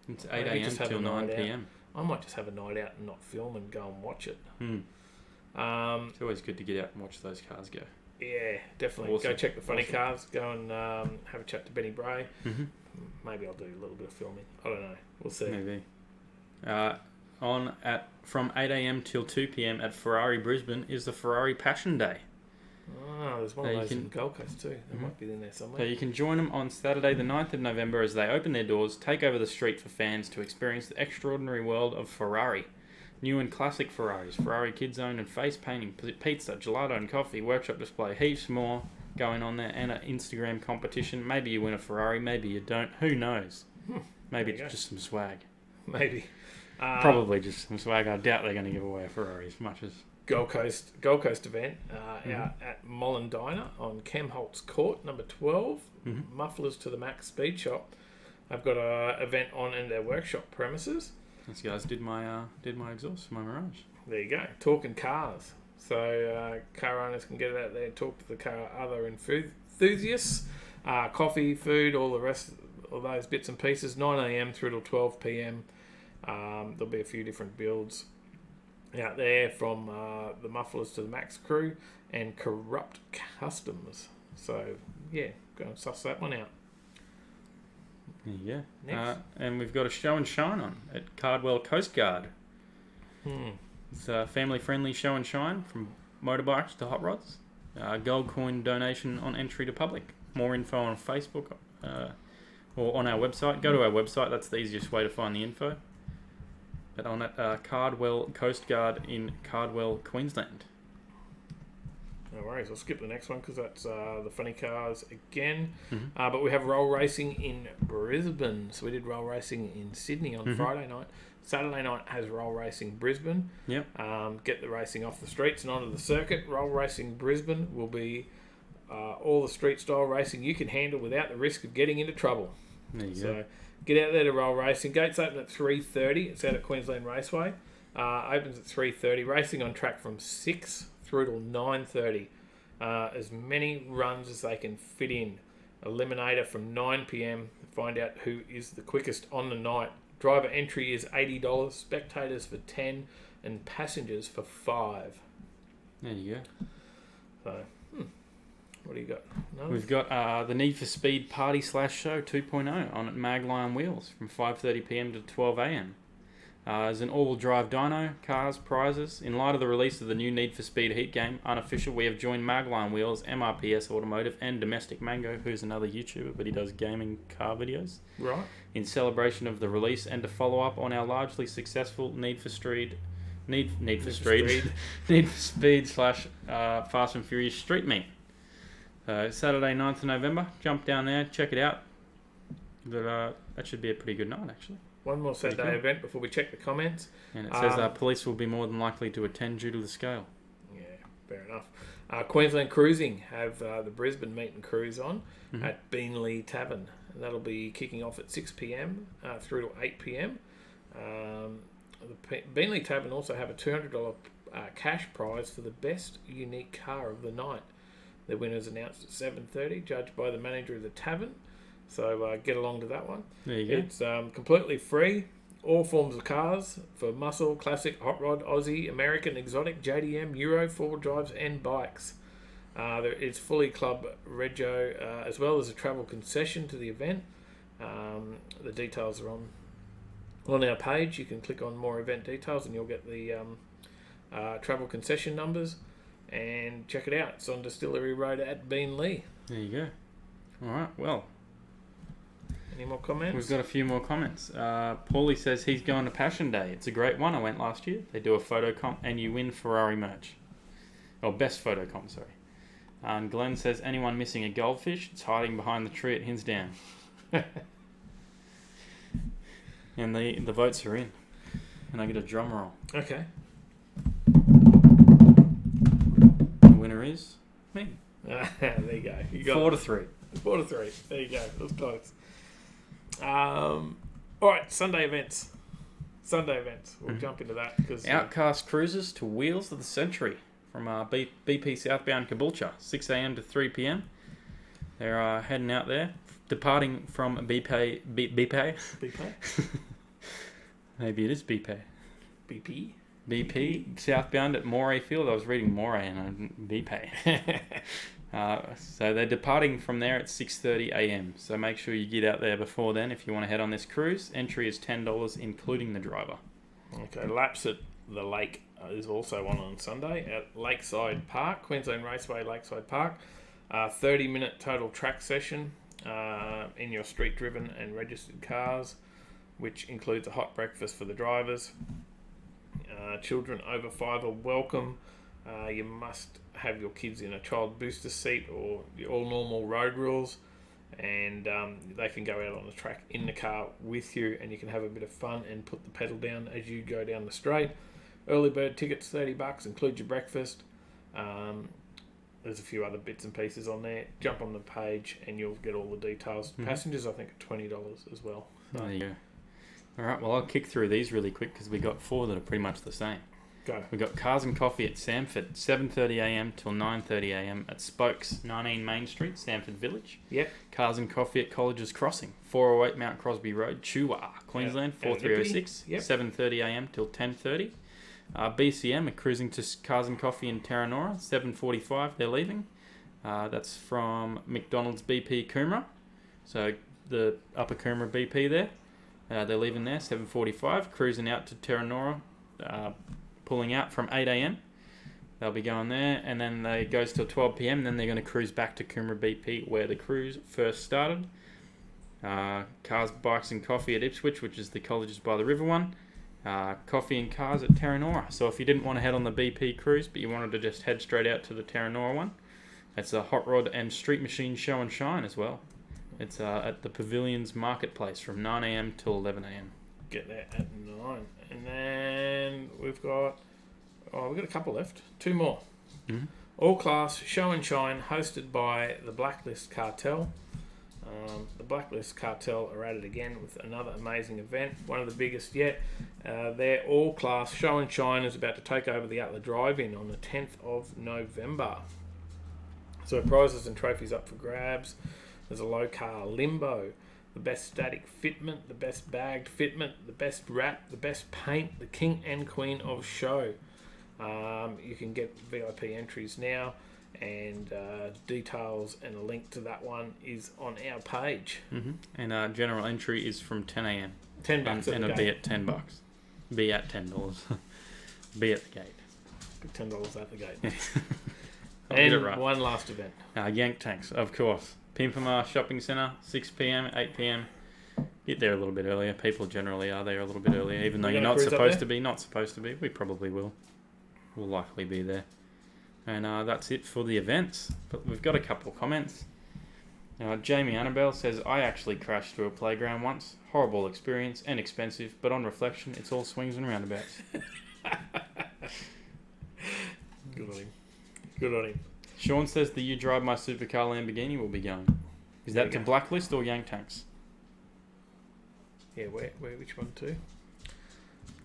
It's 8 Maybe a.m. just have till a 9 night out. p.m. I might just have a night out and not film and go and watch it. It's always good to get out and watch those cars go. Yeah, definitely. Awesome. Go check the funny cars. Go and have a chat to Benny Bray. Maybe I'll do a little bit of filming. I don't know. We'll see. Maybe. From 8 a.m. till 2 p.m. at Ferrari Brisbane is the Ferrari Passion Day. Oh, there's one of those in Gold Coast too. There might be in there somewhere. So you can join them on Saturday the 9th of November as they open their doors, take over the street for fans to experience the extraordinary world of Ferrari. New and classic Ferraris, Ferrari Kids Zone and face painting, pizza, gelato and coffee, workshop display, heaps more going on there, and an Instagram competition. Maybe you win a Ferrari, maybe you don't. Who knows? Maybe it's just some swag. Maybe. Probably just some swag. I doubt they're going to give away a Ferrari as much as... Gold Coast event out at Mullen Diner on Kemholtz Court, number 12. Mufflers to the Max Speed Shop. I've got an event on in their workshop premises. These guys did my exhaust for my Mirage. There you go. Talking cars. So car owners can get out there and talk to the car other enthusiasts. Coffee, food, all the rest of those bits and pieces. 9 a.m. through till 12 p.m. There'll be a few different builds out there from the Mufflers to the Max crew and Corrupt Customs. So, yeah, go and suss that one out. Yeah. Next. And we've got a show and shine on at Cardwell Coast Guard. It's a family-friendly show and shine from motorbikes to hot rods. Gold coin donation on entry to public. More info on Facebook or on our website. Go to our website. That's the easiest way to find the info. But on at Cardwell Coast Guard in Cardwell, Queensland. No worries. I'll skip the next one because that's the funny cars again. But we have roll racing in Brisbane. So we did roll racing in Sydney on Friday night. Saturday night has roll racing Brisbane. Yep. Get the racing off the streets and onto the circuit. Roll racing Brisbane will be all the street style racing you can handle without the risk of getting into trouble. There you So go. get out there to roll racing. Gates open at 3:30. It's out at Queensland Raceway. Opens at 3:30. Racing on track from 6 through till 9:30. As many runs as they can fit in. Eliminator from 9 p.m. Find out who is the quickest on the night. Driver entry is $80. Spectators for 10 and passengers for 5. There you go. So, what do you got? No? We've got the Need for Speed Party / Show 2.0 on at Magline Wheels from 5:30 p.m. to 12 a.m. There's an all-wheel drive dyno, cars, prizes. In light of the release of the new Need for Speed Heat game, unofficial, we have joined Magline Wheels, MRPS Automotive, and Domestic Mango, who's another YouTuber, but he does gaming car videos. Right. In celebration of the release and to follow up on our largely successful Need for Speed / Fast and Furious Street Meet. Saturday 9th of November, jump down there, check it out. But that should be a pretty good night, actually. One more Saturday event before we check the comments. And it says police will be more than likely to attend due to the scale. Yeah, fair enough. Queensland Cruising have the Brisbane meet and cruise on at Beanley Tavern. And that'll be kicking off at 6 p.m. Through to 8 p.m. The Beanley Tavern also have a $200 cash prize for the best unique car of the night. The winner's announced at 7:30, judged by the manager of the tavern. So get along to that one. There you go. It's completely free. All forms of cars for muscle, classic, hot rod, Aussie, American, exotic, JDM, Euro, four-wheel drives and bikes. It's fully club rego as well as a travel concession to the event. The details are on our page. You can click on more event details and you'll get the travel concession numbers. And check it out. It's on Distillery Road at Beanley. There you go. All right, well. Any more comments? We've got a few more comments. Paulie says he's going to Passion Day. It's a great one. I went last year. They do a photo comp and you win Ferrari merch. Or best photo comp, sorry. And Glenn says anyone missing a goldfish, it's hiding behind the tree at Hinsdowne. And the votes are in. And I get a drum roll. Okay. The winner is me. There you go. You got 4-3. 4-3. There you go. That was close. All right, Sunday events. We'll jump into that because Outcast Cruises to Wheels of the Century from BP southbound Caboolture, 6 a.m. to 3 p.m. They're heading out there, departing from BP. Maybe it is BP. BP southbound at Moray Field. I was reading Moray and BP. So they're departing from there at 6:30 a.m. So make sure you get out there before then if you want to head on this cruise. Entry is $10, including the driver. Okay, laps at the lake There's also one on Sunday at Lakeside Park, Queensland Raceway, Lakeside Park. 30-minute total track session in your street-driven and registered cars, which includes a hot breakfast for the drivers. Children over 5 are welcome. You must have your kids in a child booster seat or all normal road rules, and they can go out on the track in the car with you, and you can have a bit of fun and put the pedal down as you go down the straight. Early bird tickets, $30, include your breakfast. There's a few other bits and pieces on there. Jump on the page and you'll get all the details. Passengers, I think, are $20 as well. So. There you go. All right, well, I'll kick through these really quick because we got 4 that are pretty much the same. Go. We got Cars and Coffee at Samford, 7:30am till 9:30am at Spokes, 19 Main Street, Samford Village. Yep. Cars and Coffee at Colleges Crossing, 408 Mount Crosby Road, Chuwa, Queensland, 4306, 7:30am till 10:30. BCM are cruising to Cars and Coffee in Terranora, 7:45 they're leaving. That's from McDonald's BP Coomera. So the Upper Coomera BP there. They're leaving there, 7:45, cruising out to Terranora, pulling out from 8am. They'll be going there, and then they goes till 12pm, and then they're going to cruise back to Coomera BP, where the cruise first started. Cars, Bikes and Coffee at Ipswich, which is the Colleges by the River one. Coffee and Cars at Terranora. So if you didn't want to head on the BP cruise, but you wanted to just head straight out to the Terranora one, it's a hot rod and street machine show and shine as well. It's at the Pavilions Marketplace from 9am till 11am. Get there at 9. And then we've got a couple left. 2 more. Mm-hmm. All class show and shine hosted by the Blacklist Cartel. The Blacklist Cartel are at it again with another amazing event, one of the biggest yet. Their all-class show and shine is about to take over the Atla Drive-In on the 10th of November. So prizes and trophies up for grabs. There's a low-car limbo, the best static fitment, the best bagged fitment, the best wrap, the best paint, the king and queen of show. You can get VIP entries now. And details and a link to that one is on our page. Mm-hmm. And general entry is from 10am. $10 and it'll be at $10. Be at $10. Be at the gate. $10 at the gate. I'll get it and right. one last event. Yank Tanks, of course. Pimpama Shopping Centre, 6pm, 8pm. Get there a little bit earlier. People generally are there a little bit earlier, even though you're not supposed to be. Not supposed to be. We probably will. We'll likely be there. And that's it for the events. But we've got a couple of comments. Jamie Annabelle says, I actually crashed through a playground once. Horrible experience and expensive, but on reflection, it's all swings and roundabouts. Good on him. Good on him. Sean says the You Drive My Supercar Lamborghini will be going. Is that to Blacklist or Yank Tanks? Yeah, where which one to? I'm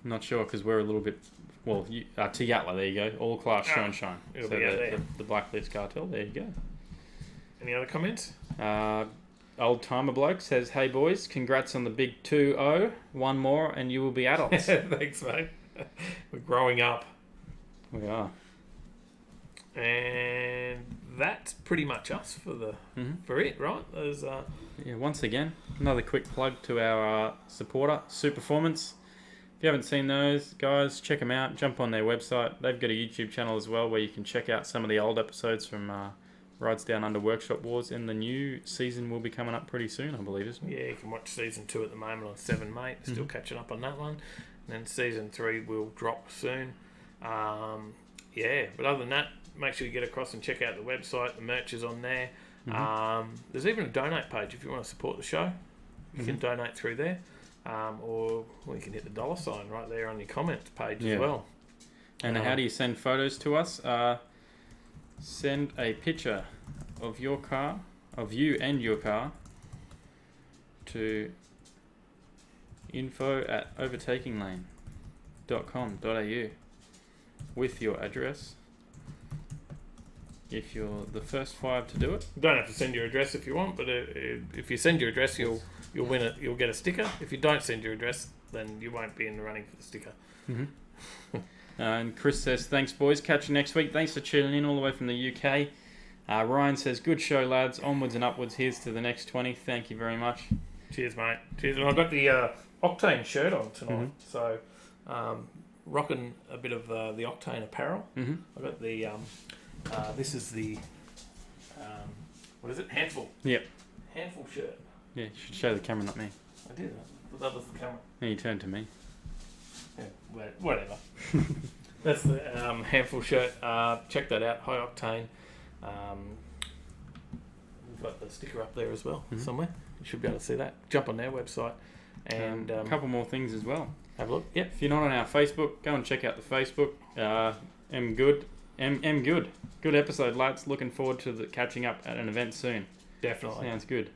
not sure because we're a little bit... Well, to Yatla, there you go. All class show and shine. It'll So be out there. the Blacklist Cartel, there you go. Any other comments? Old Timer Bloke says, hey boys, congrats on the big 2-0. One more and you will be adults. Thanks, mate. We're growing up. We are. And that's pretty much us for it, right? There's once again, another quick plug to our supporter, Superformance. If you haven't seen those guys, check them out. Jump on their website. They've got a YouTube channel as well where you can check out some of the old episodes from Rides Down Under Workshop Wars. And the new season will be coming up pretty soon, I believe, isn't it? Yeah, you can watch season 2 at the moment on 7 Mate. Still catching up on that one. And then season 3 will drop soon. But other than that, make sure you get across and check out the website. The merch is on there. There's even a donate page if you want to support the show. You can donate through there. Or you can hit the $ right there on your comments page as well. And how do you send photos to us? Send a picture of your car, of you and your car, to info@overtakinglane.com.au with your address. If you're the first 5 to do it. You don't have to send your address if you want, but if you send your address, you'll win it. You'll get a sticker. If you don't send your address, then you won't be in the running for the sticker. And Chris says, thanks boys, catch you next week. Thanks for tuning in all the way from the UK. Ryan says, good show lads, onwards and upwards. Here's to the next 20. Thank you very much. Cheers, mate. Cheers. And I've got the Octane shirt on tonight, so rocking a bit of the Octane apparel. Mm-hmm. I got the this is the what is it? Handful. Yep. Handful shirt. Yeah, you should show the camera, not me. I did. That was the camera. Then you turn to me. Yeah, whatever. That's the Handful shirt. Check that out. High Octane. We've got the sticker up there as well somewhere. You should be able to see that. Jump on their website. And a couple more things as well. have a look. Yep. If you're not on our Facebook, go and check out the Facebook. M Good. Good episode, lads. Looking forward to catching up at an event soon. Definitely. Sounds good.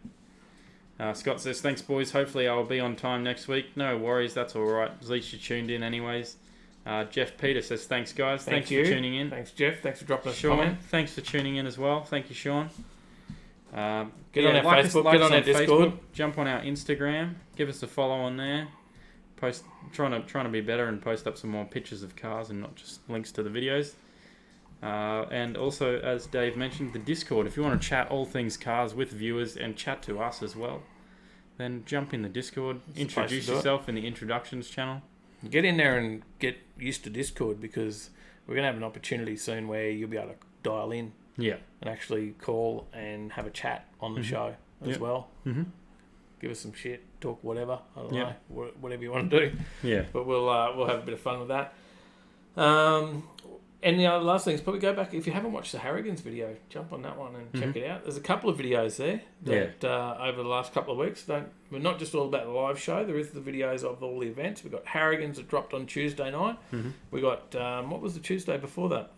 Scott says, thanks, boys. Hopefully I'll be on time next week. No worries. That's all right. At least you tuned in anyways. Jeff Peter says, thanks, guys. Thanks for tuning in. Thanks, Jeff. Thanks for dropping us a Sean, comment. thanks for tuning in as well. Thank you, Sean. Get on our Facebook. Get on our Discord. Facebook, jump on our Instagram. Give us a follow on there. Post trying to be better and post up some more pictures of cars and not just links to the videos. And also, as Dave mentioned, the Discord. If you want to chat all things cars with viewers and chat to us as well, then jump in the Discord. Introduce yourself in the introductions channel. Get in there and get used to Discord, because we're going to have an opportunity soon where you'll be able to dial in Yeah. and actually call and have a chat on the show as well. Mm-hmm. Give us some shit, talk whatever. I don't Yep. know, whatever you want to do. Yeah. But we'll have a bit of fun with that. And the other last thing is probably go back, if you haven't watched the Harrigan's video, jump on that one and check it out. There's a couple of videos there that over the last couple of weeks. We're not just all about the live show. There is the videos of all the events. We've got Harrigan's that dropped on Tuesday night. Mm-hmm. We got, what was the Tuesday before that?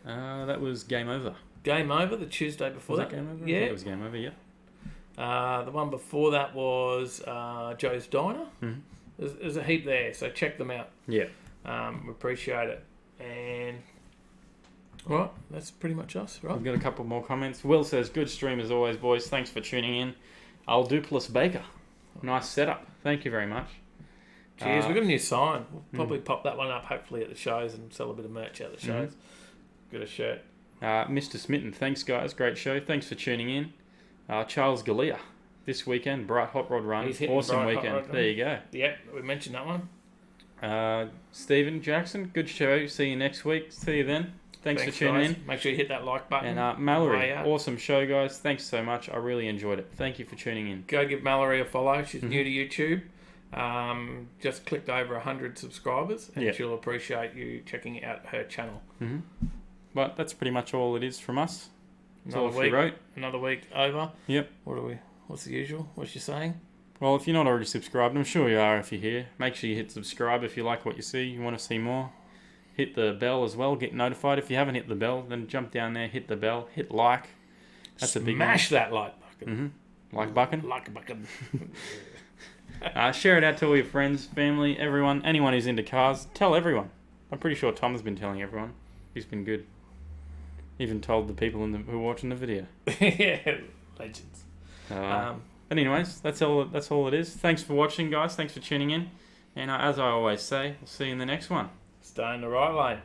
That was Game Over. Game Over, the Tuesday before Was that. Game Over? Yeah. I think it was Game Over, yeah. The one before that was Joe's Diner. Mm-hmm. There's a heap there, so check them out. Yeah. We appreciate it. And right, that's pretty much us, right? We've got a couple more comments. Will says, good stream as always, boys. Thanks for tuning in. Al Dupless Baker. Nice setup. Thank you very much. Cheers. We've got a new sign. We'll probably pop that one up hopefully at the shows and sell a bit of merch out at the shows. Got a shirt. Mr. Smitten, thanks guys. Great show. Thanks for tuning in. Charles Galea. This weekend, Bright Hot Rod Run. He's hitting Awesome Bright Hot weekend. Rod Run. There you go. Yep, we mentioned that one. Stephen Jackson, good show. See you next week. See you then. Thanks for tuning guys. in. Make sure you hit that like button. And Mallory, Way out. awesome show, guys. Thanks so much. I really enjoyed it. Thank you for tuning in. Go give Mallory a follow. She's new to YouTube. Just clicked over 100 subscribers, and she'll appreciate you checking out her channel. But that's pretty much all it is from us. That's all Another she wrote. Another week over. Yep. What's the usual? What's she saying? Well, if you're not already subscribed, I'm sure you are if you're here. Make sure you hit subscribe if you like what you see. You want to see more. Hit the bell as well. Get notified. If you haven't hit the bell, then jump down there, hit the bell, hit like. That's a big one. Smash that like button. Like bucking. Like a button. Share it out to all your friends, family, everyone, anyone who's into cars. Tell everyone. I'm pretty sure Tom has been telling everyone. He's been good. Even told the people who are watching the video. Yeah, legends. But anyways, that's all it is. Thanks for watching, guys. Thanks for tuning in. And as I always say, I'll see you in the next one. Stay in the right lane.